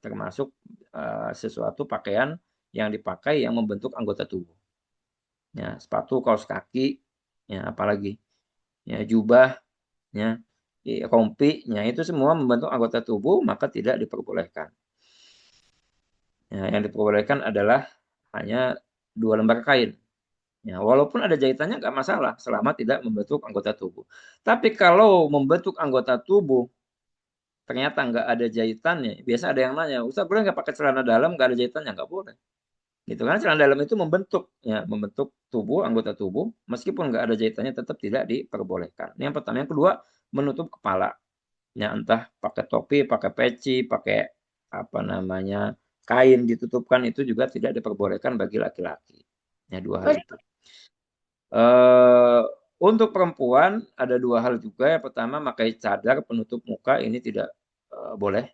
Termasuk sesuatu pakaian yang dipakai yang membentuk anggota tubuh. Ya, sepatu, kaos kaki, ya apalagi, ya jubah, ya rompi, ya itu semua membentuk anggota tubuh maka tidak diperbolehkan. Ya, yang diperbolehkan adalah hanya 2 lembar kain. Ya, walaupun ada jahitannya nggak masalah selama tidak membentuk anggota tubuh. Tapi kalau membentuk anggota tubuh ternyata nggak ada jahitannya, biasa ada yang nanya, Ustaz boleh nggak pakai celana dalam nggak ada jahitannya? Nggak boleh. Gitu kan celana dalam itu membentuk, ya membentuk tubuh, anggota tubuh, meskipun nggak ada jahitannya tetap tidak diperbolehkan. Ini yang pertama. Yang kedua, menutup kepala. Ya entah pakai topi, pakai peci, pakai apa namanya kain ditutupkan itu juga tidak diperbolehkan bagi laki-laki. Ya dua hal itu. Untuk perempuan ada dua hal juga. Yang pertama pakai cadar penutup muka ini tidak boleh.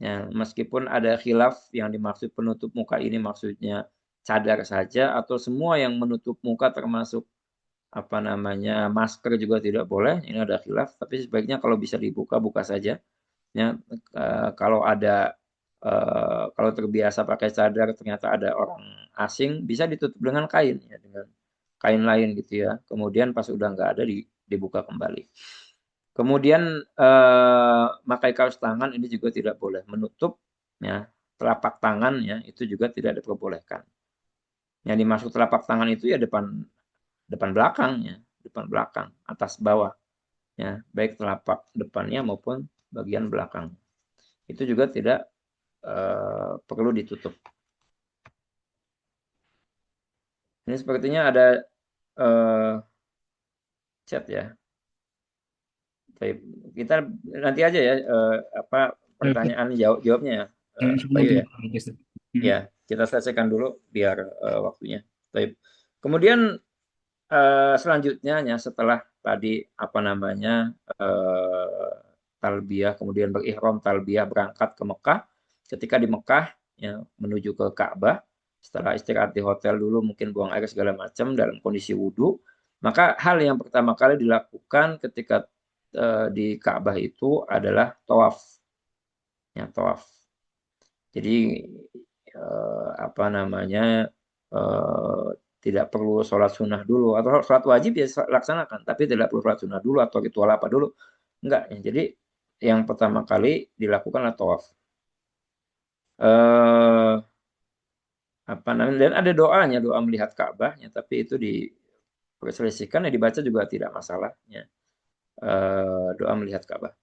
Ya, meskipun ada khilaf yang dimaksud penutup muka ini maksudnya cadar saja atau semua yang menutup muka termasuk apa namanya masker juga tidak boleh. Ini ada khilaf. Tapi sebaiknya kalau bisa dibuka buka saja. Ya, kalau ada kalau terbiasa pakai cadar ternyata ada orang asing bisa ditutup dengan kain ya dengan kain lain gitu ya. Kemudian pas udah nggak ada dibuka kembali. Kemudian pakai kaos tangan ini juga tidak boleh menutup ya telapak tangan ya itu juga tidak diperbolehkan. Yang dimaksud telapak tangan itu ya depan depan belakang ya, depan belakang, atas bawah ya, baik telapak depannya maupun bagian belakang. Itu juga tidak perlu ditutup. Ini sepertinya ada chat ya. Baik, kita nanti aja ya apa pertanyaan jawabnya ya, Bayu Nanti. ya. Ya, kita selesaikan dulu biar waktunya. Baik. Kemudian selanjutnya ya setelah tadi apa namanya talbiyah, kemudian berihram talbiyah berangkat ke Mekah. Ketika di Mekah ya menuju ke Ka'bah, setelah istirahat di hotel dulu mungkin buang air segala macam dalam kondisi wudhu, maka hal yang pertama kali dilakukan ketika di Ka'bah itu adalah tawaf. Ya, tawaf. Jadi apa namanya eh, tidak perlu sholat sunnah dulu atau sholat wajib ya laksanakan, tapi tidak perlu sholat sunnah dulu atau ritual apa dulu, enggak ya. Jadi yang pertama kali dilakukan adalah tawaf. Eh, apa namanya dan ada doanya, doa melihat Ka'bahnya, tapi itu diperselisihkan ya dibaca juga tidak masalahnya. Doa melihat Ka'bah.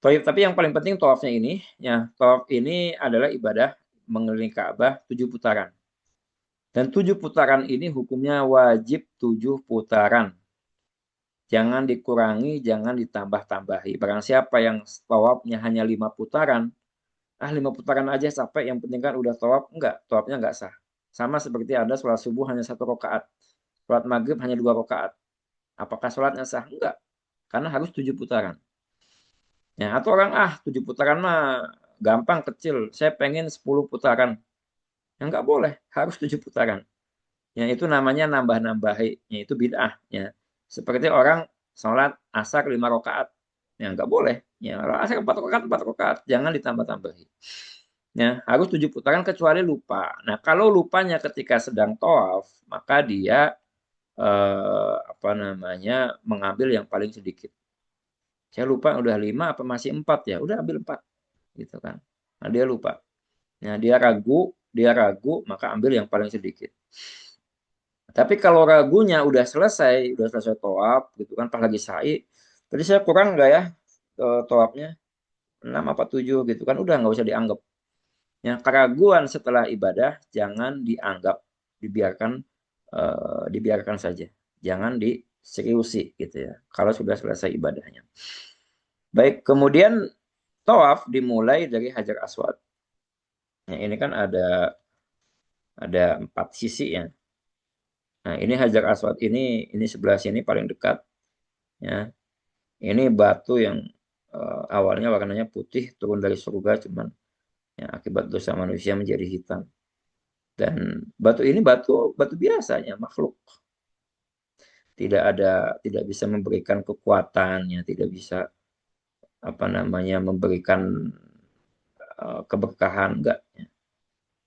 Tapi yang paling penting tawafnya ini, ya tawaf ini adalah ibadah mengelilingi Ka'bah 7 putaran. Dan 7 putaran ini hukumnya wajib 7 putaran. Jangan dikurangi, jangan ditambah-tambahi. Barang siapa yang tawafnya hanya 5 putaran, 5 putaran aja capek, yang penting kan udah tawaf, enggak, tawafnya enggak sah. Sama seperti ada sholat subuh hanya 1 rakaat, sholat maghrib hanya 2 rakaat. Apakah sholatnya sah? Enggak, karena harus 7 putaran. Ya, atau orang 7 putaran mah gampang kecil, saya pengen 10 putaran. Ya enggak boleh, harus 7 putaran. Ya, itu namanya nambah-nambahi, itu bid'ah. Ya. Seperti orang sholat asar 5 rakaat, ya nggak boleh. Ya, kalau asar 4 rakaat, 4 rakaat, jangan ditambah-tambahi. Ya, harus 7 putaran kecuali lupa. Nah, kalau lupanya ketika sedang tawaf, maka dia apa namanya mengambil yang paling sedikit. Saya lupa udah 5 apa masih 4 ya, udah ambil 4, gitu kan. Nah, dia lupa. Nah, dia ragu, maka ambil yang paling sedikit. Tapi kalau ragunya udah selesai tawaf gitu kan pas lagi sa'i, Tadi saya kurang nggak ya tawafnya 6 apa 7 gitu kan, udah nggak usah dianggap. Ya, keraguan setelah ibadah jangan dianggap, dibiarkan dibiarkan saja. Jangan diseriusi gitu ya. Kalau sudah selesai ibadahnya. Baik, kemudian tawaf dimulai dari Hajar Aswad. Nah, ini kan ada 4 sisi ya. Nah, ini Hajar Aswad ini sebelah sini paling dekat ya. Ini batu yang awalnya warnanya putih turun dari surga, cuman ya, akibat dosa manusia menjadi hitam. Dan batu ini batu batu biasanya makhluk. Tidak bisa memberikan kekuatannya, tidak bisa apa namanya memberikan keberkahan, enggak.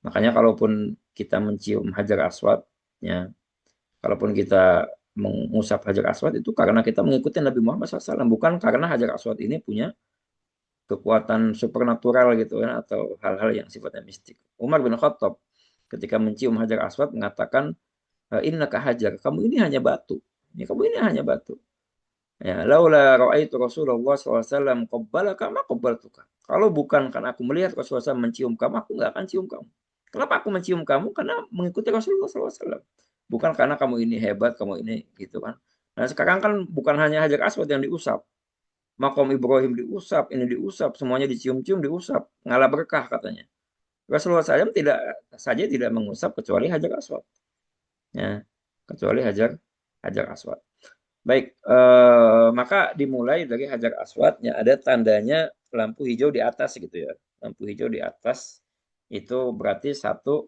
Makanya kalaupun kita mencium Hajar Aswad ya, kalaupun kita mengusap Hajar Aswad itu karena kita mengikuti Nabi Muhammad SAW, bukan karena Hajar Aswad ini punya kekuatan supernatural gitu kan, atau hal-hal yang sifatnya mistik. Umar bin Khattab ketika mencium Hajar Aswad mengatakan, innaka hajar, kamu ini hanya batu. Ya, kamu ini hanya batu. Ya, laula ra'aitu Rasulullah SAW qabbalaka ma qabbaltuka. Kalau bukan karena aku melihat Rasulullah SAW mencium kamu, aku nggak akan cium kamu. Kenapa aku mencium kamu? Karena mengikuti Rasulullah SAW. Bukan karena kamu ini hebat, kamu ini gitu kan. Nah sekarang kan bukan hanya Hajar Aswad yang diusap. Makom Ibrahim diusap, ini diusap, semuanya dicium-cium, diusap. Ngalah berkah katanya. Rasulullah SAW tidak mengusap kecuali Hajar Aswad. Ya, kecuali Hajar Aswad. Baik, maka dimulai dari Hajar Aswadnya, ada tandanya lampu hijau di atas gitu ya. Lampu hijau di atas itu berarti satu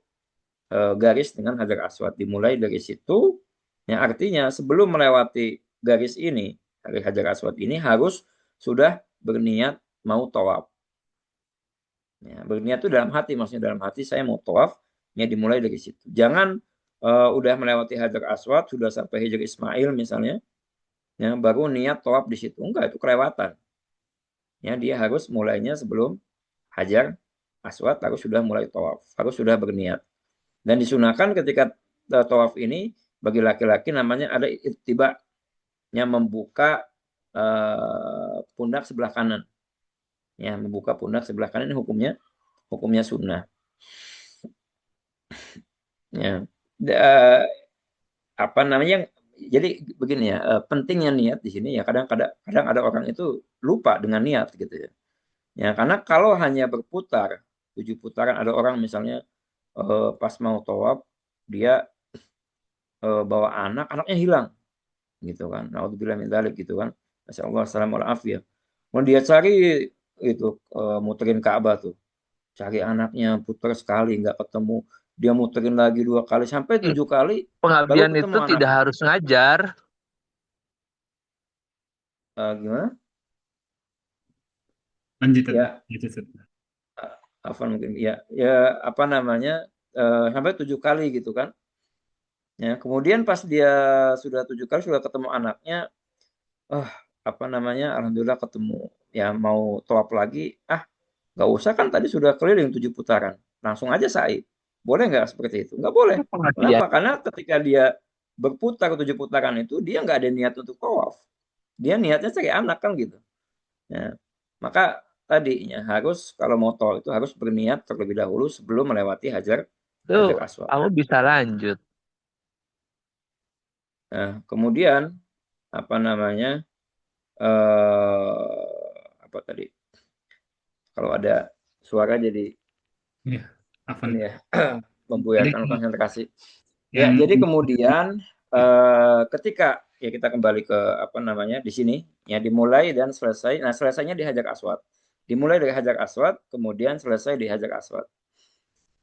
garis dengan Hajar Aswad. Dimulai dari situ, ya artinya sebelum melewati garis ini, dari Hajar Aswad ini harus sudah berniat mau tawaf. Ya, berniat itu dalam hati, maksudnya dalam hati saya mau tawaf, ya dimulai dari situ. Jangan udah melewati Hajar Aswad, sudah sampai Hijr Ismail misalnya, ya baru niat tawaf di situ, enggak, itu kelewatan. Ya dia harus mulainya sebelum Hajar Aswad, harus sudah mulai tawaf, harus sudah berniat. Dan disunahkan ketika tawaf ini bagi laki-laki namanya ada ittiba, yang membuka pundak sebelah kanan. Ya, membuka pundak sebelah kanan ini hukumnya sunnah. Ya. Apa namanya? Jadi begini ya, pentingnya niat di sini ya, kadang ada orang itu lupa dengan niat gitu ya. Ya, karena kalau hanya berputar 7 putaran, ada orang misalnya pas mau tawaf dia bawa anaknya hilang gitu kan. Naudzubillah min dzalik gitu kan. Masyaallah, assalamualaikum afiyah. Mau dia cari itu muterin Ka'bah tuh. Cari anaknya putar sekali nggak ketemu. Dia muterin lagi 2 kali sampai 7 kali baru Pengabdian ketemu itu tidak anaknya. harus ngajar. Gimana? Lanjut, Ya, gitu. apa mungkin ya ya apa namanya sampai 7 kali gitu kan. Ya, kemudian pas dia sudah 7 kali sudah ketemu anaknya, oh apa namanya, alhamdulillah ketemu. Ya mau tawaf lagi, nggak usah kan tadi sudah keliling 7 putaran, langsung aja sa'i. Boleh nggak seperti itu? Nggak boleh. Itu pengabdian. Kenapa? Karena ketika dia berputar 7 putaran itu dia nggak ada niat untuk tawaf. Dia niatnya cari anak kan gitu. Ya, maka tadinya harus kalau mau tawaf itu harus berniat terlebih dahulu sebelum melewati Hajar Itu Hajar Aswad. kamu bisa lanjut. Nah, kemudian apa namanya? Apa tadi? Kalau ada suara jadi Ya, Afan. ini ya Jadi membuyarkan konsentrasi. Ya, yang jadi kemudian ketika ya kita kembali ke apa namanya di sini ya dimulai dan selesai. Nah, selesainya di Hajar Aswad. Dimulai dari Hajar Aswad, kemudian selesai di Hajar Aswad.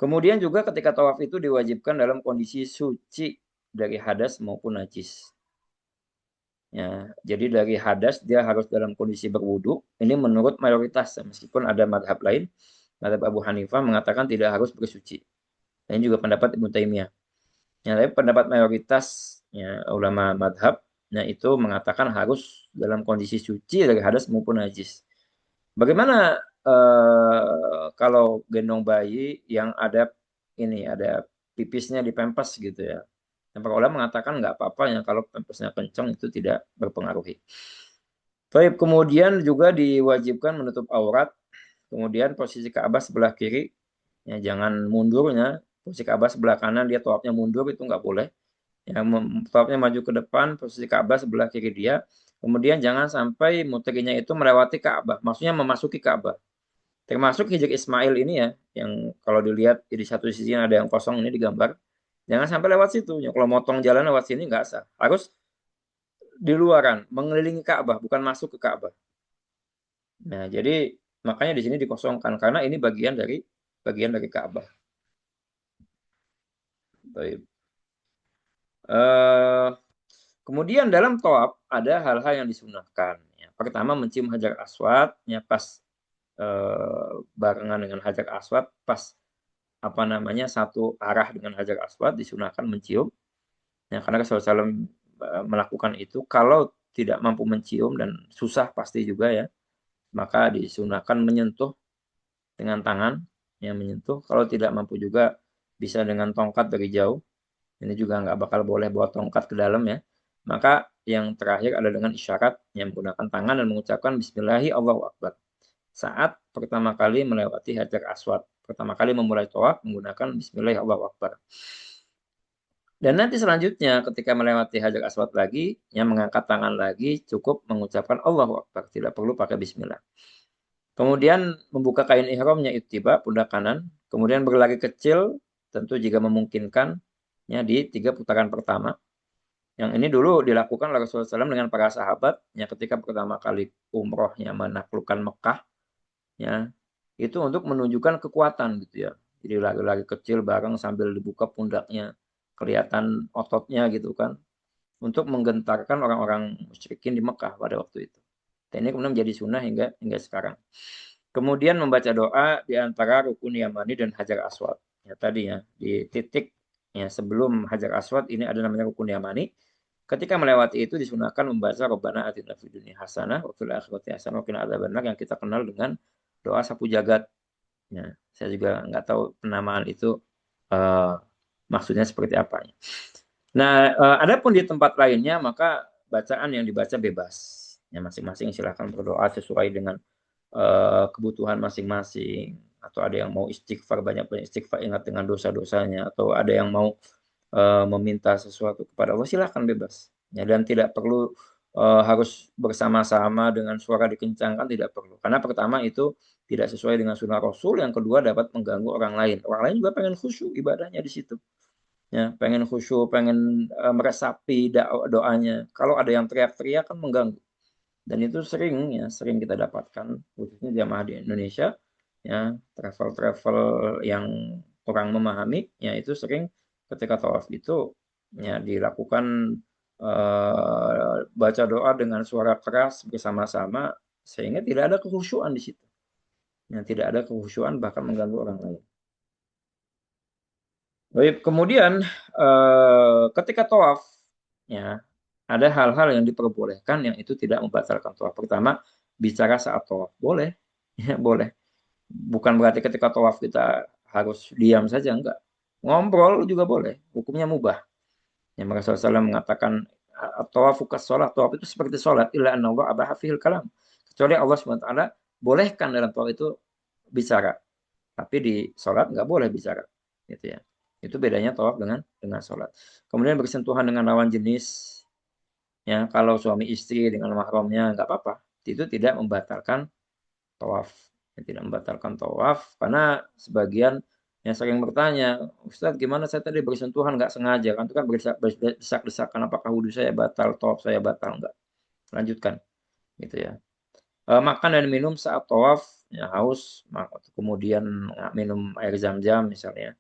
Kemudian juga ketika tawaf itu diwajibkan dalam kondisi suci dari hadas maupun najis. Ya, jadi dari hadas dia harus dalam kondisi berwudu. Ini menurut mayoritas, meskipun ada madhab lain, madhab Abu Hanifah mengatakan tidak harus bersuci. Dan juga pendapat Ibnu Taimiyah. Ya, tapi pendapat mayoritas ya, ulama madhab, nah itu mengatakan harus dalam kondisi suci dari hadas maupun najis. Bagaimana kalau gendong bayi yang ada pipisnya di pempes gitu ya? Yang para ulama mengatakan nggak apa-apa ya kalau pempesnya kencang itu tidak berpengaruhi. Baik, kemudian juga diwajibkan menutup aurat. Kemudian posisi Ka'bah sebelah kiri, ya jangan mundurnya. Posisi Ka'bah sebelah kanan dia tawafnya mundur itu nggak boleh. Ya, tawafnya maju ke depan, posisi Ka'bah sebelah kiri dia. Kemudian jangan sampai muterinya itu melewati Ka'bah, maksudnya memasuki Ka'bah. Termasuk Hijr Ismail ini ya, yang kalau dilihat di satu sisi ada yang kosong ini digambar. Jangan sampai lewat situ. Ya, kalau motong jalan lewat sini nggak sah. Harus di luaran, mengelilingi Ka'bah, bukan masuk ke Ka'bah. Nah, jadi makanya di sini dikosongkan karena ini bagian dari Ka'bah. Baik. Eh, kemudian dalam tawaf ada hal-hal yang disunahkan. Ya, pertama mencium Hajar Aswad, ya pas barengan dengan Hajar Aswad, pas apa namanya satu arah dengan Hajar Aswad disunahkan mencium. Ya, karena Rasulullah SAW melakukan itu. Kalau tidak mampu mencium dan susah pasti juga ya, maka disunahkan menyentuh dengan tangan, yang menyentuh. Kalau tidak mampu juga bisa dengan tongkat dari jauh. Ini juga nggak bakal boleh bawa tongkat ke dalam ya. Maka yang terakhir adalah dengan isyarat yang menggunakan tangan dan mengucapkan Bismillahi Allahu Akbar. Saat pertama kali melewati Hajar Aswad. Pertama kali memulai tawaf menggunakan Bismillahi Allahu Akbar. Dan nanti selanjutnya ketika melewati Hajar Aswad lagi, yang mengangkat tangan lagi cukup mengucapkan Allahu Akbar. Tidak perlu pakai Bismillah. Kemudian membuka kain ihramnya ittiba pundak kanan, kemudian berlari kecil tentu jika memungkinkan ya di 3 putaran pertama. Yang ini dulu dilakukan oleh Rasulullah SAW dengan para sahabat ya ketika pertama kali umrohnya menaklukkan Mekah ya itu untuk menunjukkan kekuatan gitu ya. Jadi lari-lari kecil bareng sambil dibuka pundaknya kelihatan ototnya gitu kan untuk menggentarkan orang-orang musyrikin di Mekah pada waktu itu. Dan ini kemudian menjadi sunnah hingga sekarang. Kemudian membaca doa di antara rukun Yamani dan Hajar Aswad. Ya tadi ya, di titik ya sebelum Hajar Aswad ini ada namanya rukun Yamani. Ketika melewati itu disunahkan membaca Rabbana atina fid dunya hasanah wa fil akhirati hasanah wa qina adzabannar yang kita kenal dengan doa sapu jagat. Ya, saya juga nggak tahu penamaan itu uh, maksudnya seperti apa. Nah, adapun di tempat lainnya maka bacaan yang dibaca bebas. Ya masing-masing silahkan berdoa sesuai dengan kebutuhan masing-masing atau ada yang mau istighfar banyak-banyak istighfar ingat dengan dosa-dosanya atau ada yang mau meminta sesuatu kepada Allah silahkan bebas ya dan tidak perlu harus bersama-sama dengan suara dikencangkan tidak perlu karena pertama itu tidak sesuai dengan sunnah Rasul yang kedua dapat mengganggu orang lain juga pengen khusyuk ibadahnya di situ ya pengen khusyuk pengen meresapi doanya kalau ada yang teriak-teriak kan mengganggu dan itu sering kita dapatkan khususnya jamaah di Indonesia ya travel yang kurang memahami ya itu sering ketika tawaf itu ya dilakukan baca doa dengan suara keras bersama-sama sehingga tidak ada kekhusyuan di situ ya tidak ada kekhusyuan bahkan mengganggu orang lain. Baik, kemudian ketika tawaf ya ada hal-hal yang diperbolehkan yang itu tidak membatalkan tawaf. Pertama, bicara saat tawaf boleh, ya boleh. Bukan berarti ketika tawaf kita harus diam saja enggak. Ngobrol juga boleh, hukumnya mubah. Yang Rasulullah SAW mengatakan tawafu sholat, tawaf itu seperti sholat illa anna Allah abaha fihil kalam. Kecuali Allah SWT bolehkan dalam tawaf itu bicara. Tapi di sholat nggak boleh bicara. Gitu ya. Itu bedanya tawaf dengan sholat. Kemudian bersentuhan dengan lawan jenis, ya kalau suami istri dengan mahramnya nggak apa-apa. Itu tidak membatalkan tawaf. Tidak membatalkan tawaf karena sebagian yang sering bertanya, Ustadz gimana saya tadi bersentuhan nggak sengaja kan itu kan berdesak-desakan apakah wudhu saya batal, tawaf saya batal nggak? Lanjutkan, gitu ya. Makan dan minum saat tawaf, ya haus, kemudian minum air zam-zam misalnya.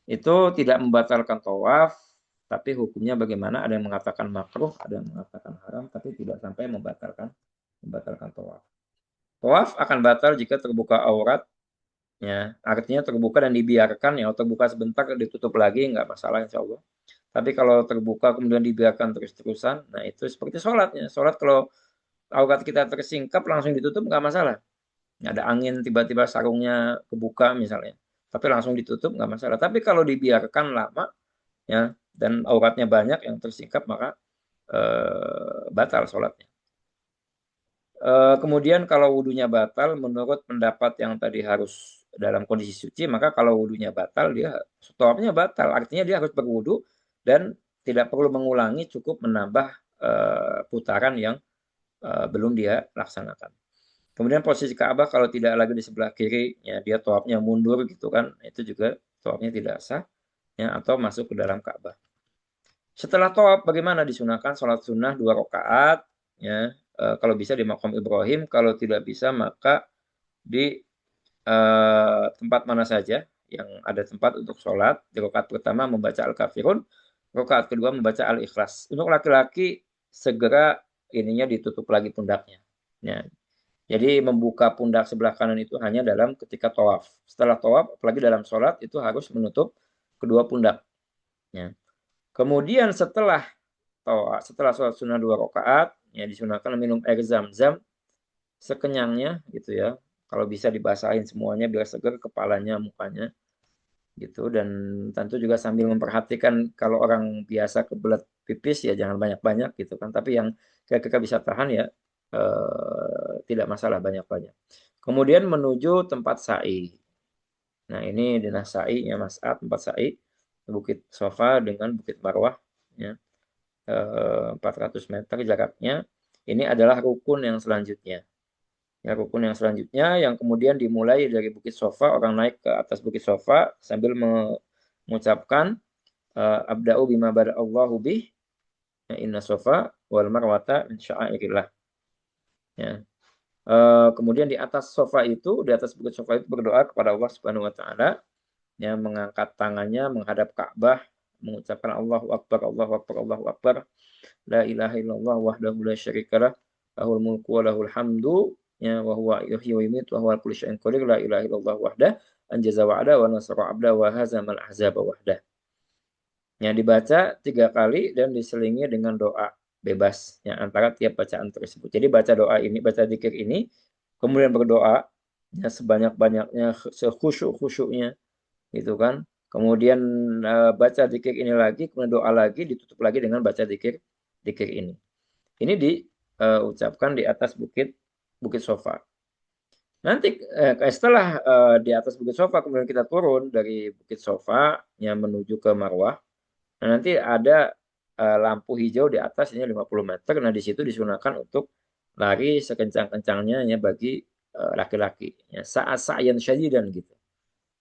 Itu tidak membatalkan tawaf, tapi hukumnya bagaimana? Ada yang mengatakan makruh, ada yang mengatakan haram, tapi tidak sampai membatalkan tawaf. Tawaf akan batal jika terbuka aurat, ya artinya terbuka dan dibiarkan ya terbuka sebentar ditutup lagi nggak masalah insya Allah. Tapi kalau terbuka kemudian dibiarkan terus-terusan, nah itu seperti sholatnya. Sholat kalau aurat kita tersingkap langsung ditutup nggak masalah. Ada angin tiba-tiba sarungnya kebuka misalnya, tapi langsung ditutup nggak masalah. Tapi kalau dibiarkan lama ya dan auratnya banyak yang tersingkap maka batal sholatnya. Kemudian kalau wudhunya batal, menurut pendapat yang tadi harus dalam kondisi suci, maka kalau wudhunya batal, dia tawafnya batal. Artinya dia harus berwudhu dan tidak perlu mengulangi, cukup menambah putaran yang belum dia laksanakan. Kemudian posisi Ka'bah kalau tidak lagi di sebelah kiri, ya dia tawafnya mundur gitu kan, itu juga tawafnya tidak sah, ya, atau masuk ke dalam Ka'bah. Setelah tawaf bagaimana? Disunahkan sholat sunnah 2 rakaat, ya, kalau bisa di Maqam Ibrahim, kalau tidak bisa maka di tempat mana saja yang ada tempat untuk sholat. Di rakaat pertama membaca Al-Kafirun, rakaat kedua membaca Al-Ikhlas. Untuk laki-laki segera ininya ditutup lagi pundaknya. Ya. Jadi membuka pundak sebelah kanan itu hanya dalam ketika tawaf. Setelah tawaf, apalagi dalam sholat itu harus menutup kedua pundak. Ya. Kemudian setelah sholat sunnah 2 rakaat, ya disunahkan minum air zam-zam sekenyangnya gitu ya. Kalau bisa dibasahin semuanya biar segar kepalanya, mukanya gitu. Dan tentu juga sambil memperhatikan kalau orang biasa kebelet pipis ya jangan banyak-banyak gitu kan. Tapi yang kira-kira bisa tahan ya tidak masalah banyak-banyak. Kemudian menuju tempat sa'i. Nah ini dinas sa'i ya Mas'ad, tempat sa'i Bukit Sofa dengan Bukit Marwah ya. 400 meter jaraknya. Ini adalah rukun yang selanjutnya. Ya, rukun yang selanjutnya yang kemudian dimulai dari Bukit Sofa, orang naik ke atas Bukit Sofa sambil mengucapkan abda'u bima bada'allahu bih, ya, inna sofa wal marwata min sya'airillah. Ya. Kemudian di atas sofa itu, di atas Bukit Sofa itu berdoa kepada Allah Subhanahu wa taala, ya, mengangkat tangannya menghadap Ka'bah, mengucapkan Allahu Akbar, Allahu Akbar, Allahu Akbar. La ilaha illallah wahdahu la syarikalah lahul mulku wa lahul hamdu, ya, wa huwa yuhyi wa yumiitu wa huwa ala kulli syai'in qadir. La ilaha illallah wahdah anjaza wa'ada wa nasara 'abda wa hazamal ahzaba wahdah. Yang dibaca 3 kali dan diselingi dengan doa bebas ya antara tiap bacaan tersebut. Jadi baca doa ini, baca zikir ini, kemudian berdoa ya sebanyak-banyaknya, sekhusyuk-khusyuknya gitu kan. Kemudian baca zikir ini lagi, kemudian doa lagi, ditutup lagi dengan baca zikir ini. Ini diucapkan di atas bukit Bukit Sofa. Nanti setelah di atas Bukit Sofa kemudian kita turun dari Bukit Sofa yang menuju ke Marwah. Nah, nanti ada lampu hijau di atas ini 50 meter. Nah, di situ disunahkan untuk lari sekencang-kencangnya ya bagi laki-laki. Ya, saat sa'yan syadidan gitu.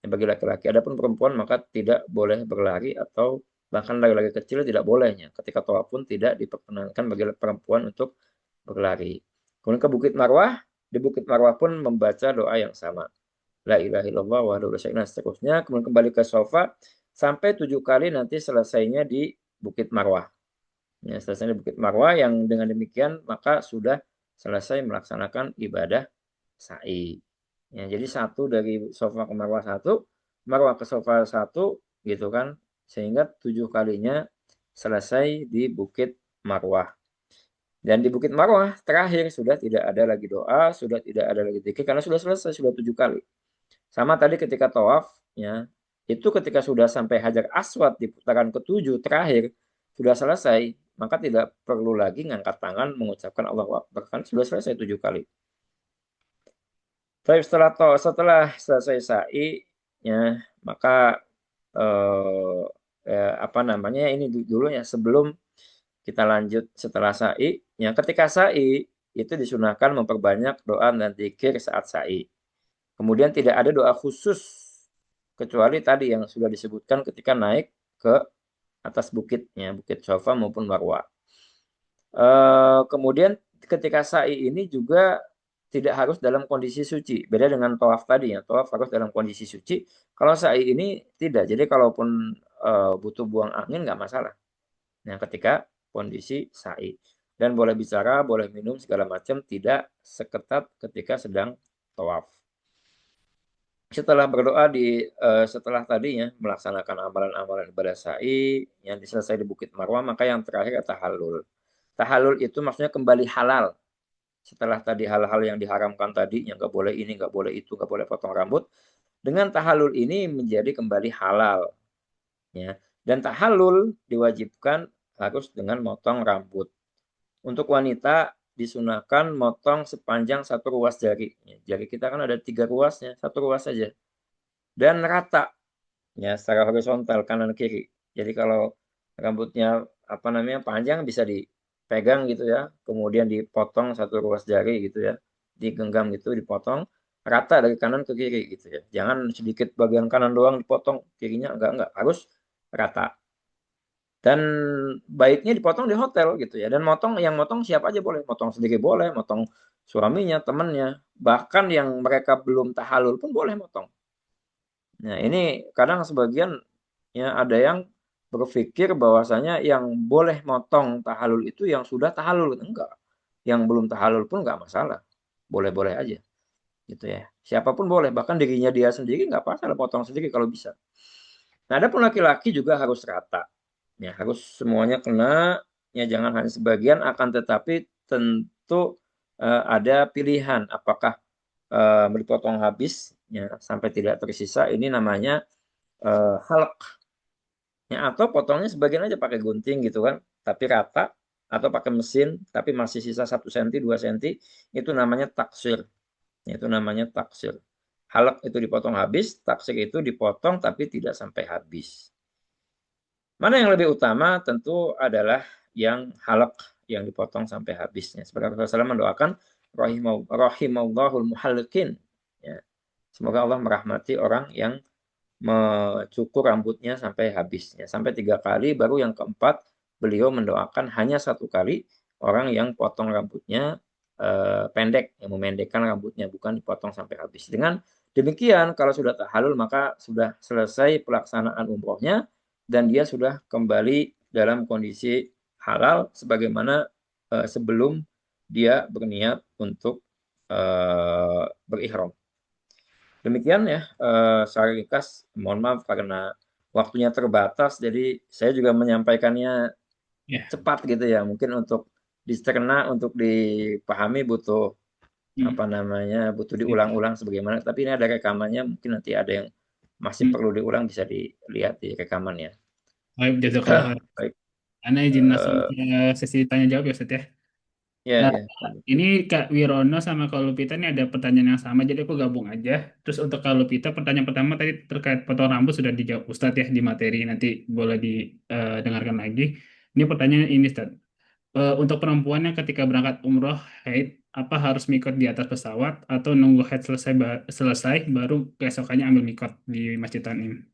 Ya, bagi laki-laki. Adapun perempuan maka tidak boleh berlari atau bahkan lari-lari kecil tidak bolehnya. Ketika tawaf pun tidak diperkenankan bagi perempuan untuk berlari. Kemudian ke Bukit Marwah, di Bukit Marwah pun membaca doa yang sama. La ilaha illallah wahdahu la syarika lahu, seterusnya. Kemudian kembali ke sofa sampai 7 kali nanti selesainya di Bukit Marwah. Ya, selesai di Bukit Marwah yang dengan demikian maka sudah selesai melaksanakan ibadah sa'i. Ya, jadi satu dari sofa ke Marwah satu, Marwah ke sofa satu, gitu kan, sehingga 7 kalinya selesai di Bukit Marwah. Dan di Bukit Marwah terakhir sudah tidak ada lagi doa, sudah tidak ada lagi zikir karena sudah selesai, sudah 7 kali. Sama tadi ketika tawaf, ya, itu ketika sudah sampai Hajar Aswad di putaran ke-7 terakhir, sudah selesai, maka tidak perlu lagi ngangkat tangan mengucapkan Allahu Akbar, kan sudah selesai 7 kali. Tapi setelah selesai sa'i, ya, maka apa namanya ini dulu ya sebelum kita lanjut setelah sa'i, ya, ketika sa'i itu disunahkan memperbanyak doa dan zikir saat sa'i. Kemudian tidak ada doa khusus kecuali tadi yang sudah disebutkan ketika naik ke atas bukitnya, Bukit Sofa maupun Marwah. Kemudian ketika sa'i ini juga tidak harus dalam kondisi suci. Beda dengan tawaf tadi ya, tawaf harus dalam kondisi suci. Kalau sa'i ini tidak. Jadi kalaupun butuh buang angin nggak masalah. Nah, ketika kondisi sa'i. Dan boleh bicara, boleh minum segala macam, tidak seketat ketika sedang tawaf. Setelah berdoa setelah tadinya melaksanakan amalan-amalan ibadah sa'i yang selesai di Bukit Marwah, maka yang terakhir tahallul. Tahallul itu maksudnya kembali halal. Setelah tadi hal-hal yang diharamkan tadi, yang nggak boleh ini, nggak boleh itu, nggak boleh potong rambut, dengan tahallul ini menjadi kembali halal. Ya. Dan tahallul diwajibkan harus dengan motong rambut. Untuk wanita disunahkan motong sepanjang 1 ruas jari. Jari kita kan ada 3 ruasnya, 1 ruas saja. Dan rata, ya secara horizontal kanan kiri. Jadi kalau rambutnya apa namanya panjang bisa dipegang gitu ya, kemudian dipotong 1 ruas jari gitu ya, digenggam gitu, dipotong rata dari kanan ke kiri gitu ya. Jangan sedikit bagian kanan doang dipotong, kirinya enggak, harus rata. Dan baiknya dipotong di hotel gitu ya. Dan yang motong siapa aja boleh, motong sendiri boleh, motong suaminya, temannya, bahkan yang mereka belum tahalul pun boleh motong. Nah, ini kadang sebagian ya ada yang berpikir bahwasanya yang boleh motong tahalul itu yang sudah tahalul. Enggak. Yang belum tahalul pun enggak masalah. Boleh-boleh aja gitu ya. Siapapun boleh, bahkan dirinya dia sendiri enggak apa-apa potong sendiri kalau bisa. Nah, ada pun laki-laki juga harus rata. Ya, harus semuanya kena, ya jangan hanya sebagian, akan tetapi tentu ada pilihan apakah dipotong habis ya, sampai tidak tersisa, ini namanya halq. Ya, atau potongnya sebagian aja pakai gunting gitu kan, tapi rata, atau pakai mesin tapi masih sisa 1 cm 2 cm, itu namanya taksir. Itu namanya taksir. Halq itu dipotong habis, taksir itu dipotong tapi tidak sampai habis. Mana yang lebih utama tentu adalah yang halak, yang dipotong sampai habisnya. Seperti Rasulullah SAW mendoakan rahimallahul muhalliqin. Ya. Semoga Allah merahmati orang yang mencukur rambutnya sampai habisnya. Sampai 3 kali, baru yang keempat beliau mendoakan hanya 1 kali orang yang potong rambutnya pendek, yang memendekkan rambutnya, bukan dipotong sampai habis. Dengan demikian, kalau sudah tahalul maka sudah selesai pelaksanaan umrohnya dan dia sudah kembali dalam kondisi halal sebagaimana sebelum dia berniat untuk berihram. Demikian ya, secara ringkas. Mohon maaf karena waktunya terbatas, jadi saya juga menyampaikannya Ya. cepat gitu ya. Mungkin untuk dicerna, untuk dipahami butuh apa Hmm. namanya, butuh Sip. diulang-ulang sebagaimana. Tapi ini ada rekamannya, mungkin nanti ada yang masih Hmm. perlu diulang bisa dilihat di rekamannya. Baik, jazakallah khair. Baik, Ana izin langsung eh, ke sesi tanya jawab ya, Ustaz ya. ya Eh, ya. ini Kak Wirono sama Kak Lupita ini ada pertanyaan yang sama, jadi aku gabung aja. Terus untuk Kak Lupita, pertanyaan pertama tadi terkait potong rambut sudah dijawab Ustadz ya di materi, nanti boleh didengarkan lagi. Ini pertanyaan ini, Ustadz. Untuk perempuan yang ketika berangkat umroh haid, apa harus mikot di atas pesawat atau nunggu haid selesai baru keesokannya ambil mikot di Masjid Tanim?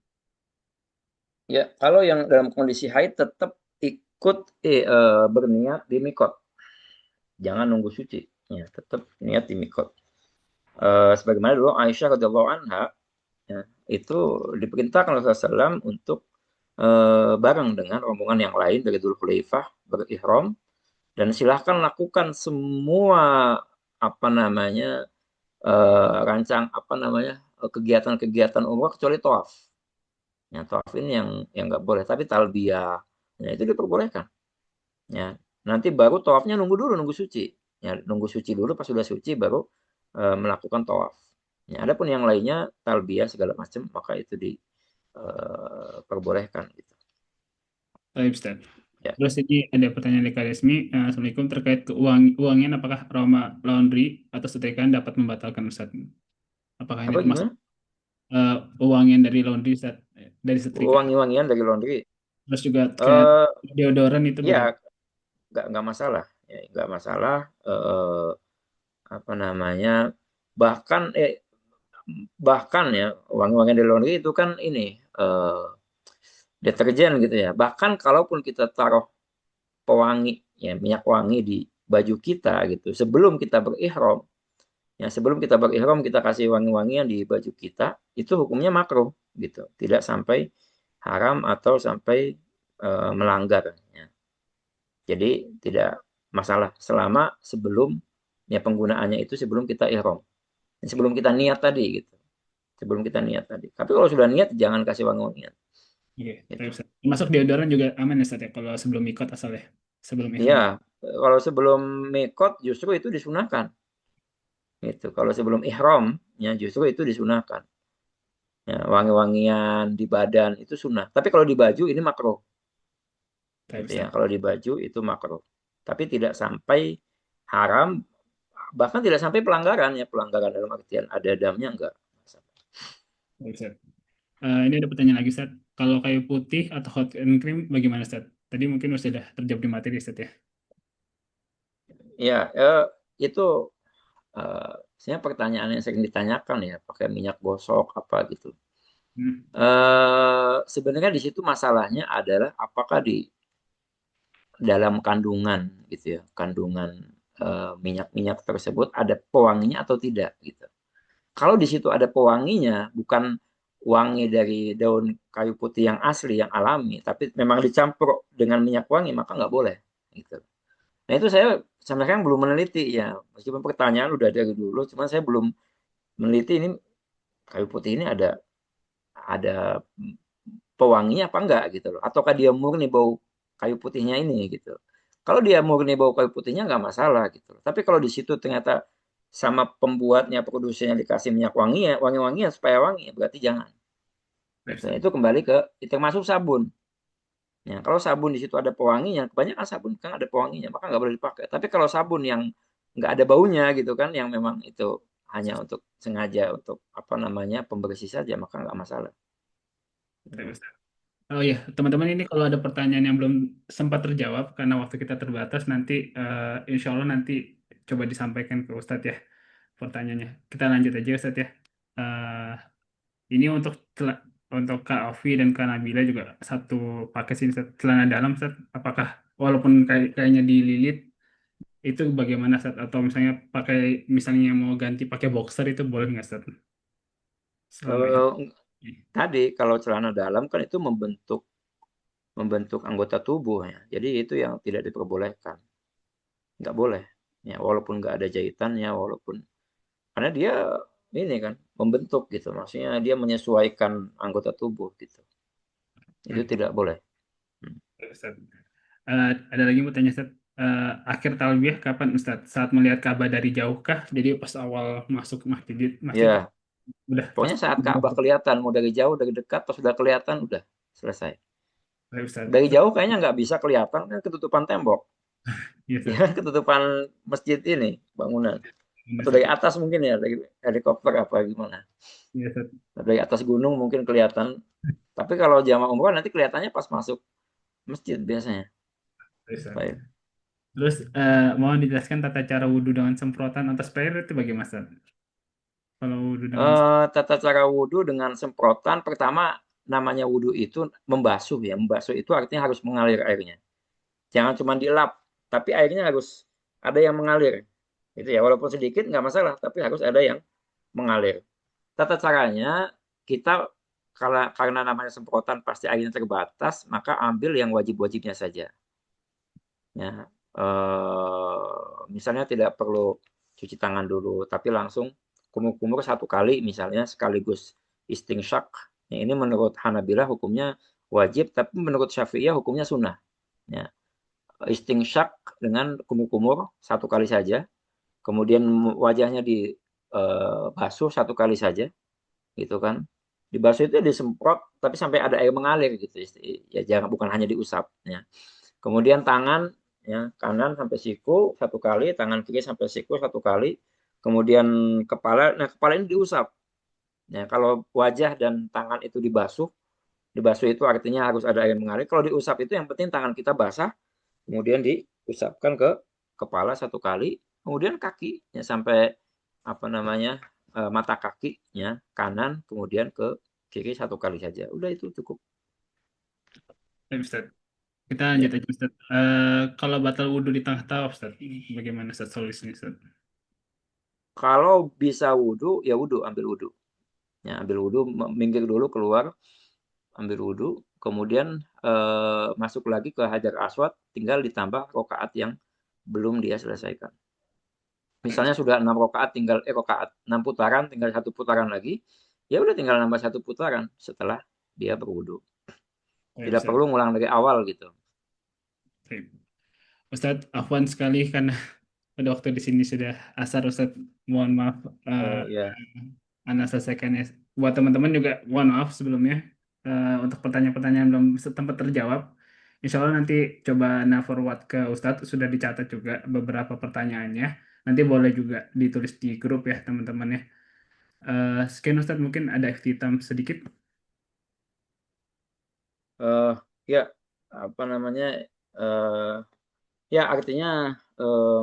Ya, kalau yang dalam kondisi haid tetap ikut berniat di mikot. Jangan nunggu suci. Ya, tetap niat di mikot. Sebagaimana dulu Aisyah radhiyallahu anha ya, itu diperintahkan oleh Rasulullah SAW untuk bareng dengan rombongan yang lain dari Dzulhulaifah berihram dan silahkan lakukan semua apa namanya rancang apa namanya kegiatan-kegiatan umrah kecuali tawaf. Ya, tawaf ini yang nggak boleh, tapi talbiyah ya itu diperbolehkan. Ya, nanti baru tawafnya nunggu dulu, nunggu suci. Ya, nunggu suci dulu, pas sudah suci baru melakukan tawaf. Ya, adapun yang lainnya talbiyah segala macam maka itu diperbolehkan gitu. Baik, Ustaz. Ya. Terus ini ada pertanyaan dari Kak Resmi. Assalamualaikum, terkait uangnya apakah aroma laundry atau setrika dapat membatalkan, Ustaz? Apakah ini Apa termasuk gimana? uangnya dari laundry, Ustaz? Dari setrika. Wangi-wangian dari laundry. Terus juga kayak Eh deodoran itu ya bagaimana? nggak masalah. Ya, nggak masalah. Apa namanya? Bahkan bahkan ya wangi-wangian dari laundry itu kan ini deterjen gitu ya. Bahkan kalaupun kita taruh pewangi ya minyak wangi di baju kita gitu sebelum kita berihram ya sebelum kita berihram kita kasih wangi-wangian di baju kita itu hukumnya makruh gitu tidak sampai haram atau sampai melanggar ya. Jadi tidak masalah selama sebelum ya penggunaannya itu sebelum kita ihram sebelum kita niat tadi gitu sebelum kita niat tadi tapi kalau sudah niat jangan kasih wangi-wangian Iya, baik, gitu. Ustaz. Masuk deodoran juga aman ya, Ustaz ya, kalau sebelum ikut asal ya, sebelum Ya ihram. kalau sebelum mikot justru itu disunahkan. Itu kalau sebelum ihram ya justru itu disunahkan. Ya, wangi-wangian di badan itu sunnah. Tapi kalau di baju ini makruh. Baik, Gitu ya. Ustaz. Kalau di baju itu makruh. Tapi tidak sampai haram, bahkan tidak sampai pelanggaran ya, pelanggaran dalam artian ada damnya enggak. Ustaz. Ini ada pertanyaan lagi, Ustaz. Kalau kayu putih atau hot and cream, bagaimana, Ustaz? Tadi mungkin sudah terjawab di materi, Ustaz ya. Ya, itu sebenarnya pertanyaan yang sering ditanyakan ya, pakai minyak gosok apa gitu. Hmm. Sebenarnya di situ masalahnya adalah apakah di dalam kandungan gitu ya, kandungan minyak-minyak tersebut ada pewanginya atau tidak gitu. Kalau di situ ada pewanginya, bukan wangi dari daun kayu putih yang asli, yang alami, tapi memang dicampur dengan minyak wangi, maka nggak boleh gitu. Nah itu saya sampai sekarang belum meneliti ya, meskipun pertanyaan udah dari dulu, cuman saya belum meneliti ini kayu putih ini ada pewanginya apa enggak gitu loh. Ataukah dia murni bau kayu putihnya ini gitu. Kalau dia murni bau kayu putihnya nggak masalah gitu. Tapi kalau di situ ternyata sama pembuatnya, produsennya dikasih minyak wangi ya, wangi-wangian supaya wangi, ya berarti jangan. Baik, Gitu. Ustaz. Itu kembali ke termasuk sabun. Ya, kalau sabun di situ ada pewanginya, kebanyakan sabun kan ada pewanginya, maka nggak boleh dipakai. Tapi kalau sabun yang nggak ada baunya gitu kan, yang memang itu hanya untuk sengaja untuk apa namanya pembersih saja, maka nggak masalah. Baik, Ustaz. Oh iya, teman-teman, ini kalau ada pertanyaan yang belum sempat terjawab karena waktu kita terbatas, nanti insya Allah nanti coba disampaikan ke Ustadz ya pertanyaannya. Kita lanjut aja, Ustadz ya. Eh, ini untuk Kak Ovi dan Kak Nabila juga satu paket sih, Ustadz. Celana dalam, Ustadz. Apakah walaupun kayaknya dililit itu bagaimana, Ustadz? Atau misalnya misalnya mau ganti pakai boxer itu boleh nggak, Ustadz? Selama ini. Eh, Tadi kalau celana dalam kan itu membentuk membentuk anggota tubuh ya. Jadi itu yang tidak diperbolehkan. Nggak boleh. Ya, walaupun nggak ada jahitannya, walaupun karena dia ini kan membentuk gitu. Maksudnya dia menyesuaikan anggota tubuh gitu. Itu Baik, tidak boleh. Hmm. Ustadz. Ada lagi mau tanya, Ustaz. Akhir talbiyah kapan, Ustaz? Saat melihat Ka'bah dari jauh kah? Jadi pas awal masuk masjid Ya, udah pas. pokoknya saat Ka'bah kelihatan, mau dari jauh, dari dekat, pas sudah kelihatan, udah selesai. Baik, Ustaz. Dari jauh kayaknya nggak bisa kelihatan kan ketutupan tembok, Iya, ya Ustaz. kan ketutupan masjid ini bangunan. Iya, Atau Ustaz. dari atas mungkin ya, dari helikopter apa gimana. Iya, Ustaz. Dari atas gunung mungkin kelihatan. Tapi kalau jamaah umroh nanti kelihatannya pas masuk masjid biasanya. Baik, Ustaz. Baik. Terus mohon dijelaskan tata cara wudhu dengan semprotan atau sprayer itu bagaimana, Ustaz? Kalau wudhu dengan Tata cara wudhu dengan semprotan, pertama namanya wudhu itu membasuh ya. Membasuh itu artinya harus mengalir airnya. Jangan cuma dilap, tapi airnya harus ada yang mengalir. Itu ya, walaupun sedikit nggak masalah, tapi harus ada yang mengalir. Tata caranya kita karena namanya semprotan pasti airnya terbatas, maka ambil yang wajib-wajibnya saja. Ya, misalnya tidak perlu cuci tangan dulu, tapi langsung kumur-kumur satu kali, misalnya sekaligus istinsyak. Ya, ini menurut Hanabilah hukumnya wajib, tapi menurut Syafi'iyah hukumnya sunnah. Ya, istinsyak dengan kumur-kumur satu kali saja, kemudian wajahnya dibasuh satu kali saja, gitu kan. Dibasuh itu disemprot, tapi sampai ada air mengalir gitu. Ya jangan bukan hanya diusap. Ya. Kemudian tangan ya kanan sampai siku satu kali, tangan kiri sampai siku satu kali. Kemudian kepala, nah kepala ini diusap. Ya, kalau wajah dan tangan itu dibasuh itu artinya harus ada air mengalir. Kalau diusap itu yang penting tangan kita basah, kemudian diusapkan ke kepala satu kali, kemudian kaki ya, sampai apa namanya mata kakinya kanan, kemudian ke kiri satu kali saja. Udah itu cukup. Baik, Ustaz. Kita lanjut Ya. aja, Ustaz. Kalau batal wudhu di tengah tawaf, Ustaz, bagaimana, Ustaz, solusinya, Ustaz? Kalau bisa wudhu, ya wudhu, ambil wudhu. Ya, ambil wudhu, minggir dulu keluar, ambil wudhu, kemudian masuk lagi ke Hajar Aswad, tinggal ditambah rokaat yang belum dia selesaikan. Misalnya sudah 6 rakaat, tinggal rakaat 6 putaran, tinggal satu putaran lagi, ya udah tinggal nambah satu putaran setelah dia berwudhu. Baik, Tidak Ustaz. perlu ngulang dari awal gitu. Baik. Ustadz, afwan sekali karena pada waktu di sini sudah asar, Ustadz. Mohon maaf. eh Oh ya, Anda selesaikan ya. Buat teman-teman juga, mohon maaf sebelumnya untuk pertanyaan-pertanyaan yang belum sempat terjawab. Insya Allah nanti coba forward ke Ustadz, sudah dicatat juga beberapa pertanyaannya. Nanti boleh juga ditulis di grup ya teman-teman ya. Sekian Ustadz, mungkin ada ikhtitam sedikit. Eh, ya, apa namanya? eh Ya, artinya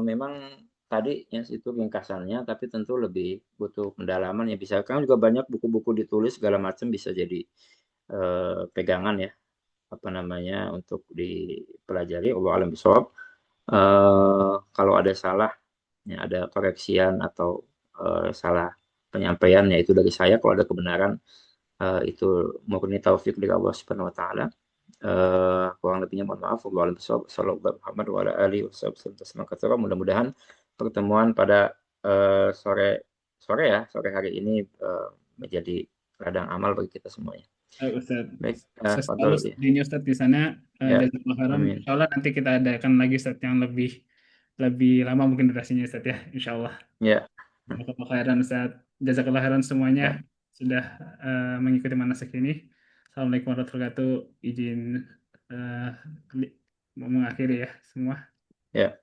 memang tadi ya itu ringkasannya, tapi tentu lebih butuh pendalaman ya. Bisa kan juga banyak buku-buku ditulis segala macam bisa jadi pegangan ya, apa namanya untuk dipelajari. Allah alam bisawab. Kalau ada salah, ya ada koreksian atau salah penyampaian ya itu dari saya. Kalau ada kebenaran itu murni taufik dari Allah Subhanahu Wa Taala. Kurang lebihnya mohon maaf. Wallahualam bishawab. Sallallahu Muhammad wa ala alihi wasallam. Mudah-mudahan pertemuan pada sore sore ya sore hari ini menjadi ladang amal bagi kita semuanya. Ustadz, Baik, sukses selalu Fadol ya. studinya Ustadz di sana. Ya, Jazakallah khairan. amin. Insya Allah nanti kita adakan lagi Ustadz yang lebih lebih lama mungkin durasinya Ustadz ya. Insya Allah. Ya, Jazakallah khairan Ustadz. Jazakallah khairan semuanya ya, sudah mengikuti manasik ini. Assalamualaikum warahmatullahi wabarakatuh. Izin eh, mengakhiri ya semua. ya.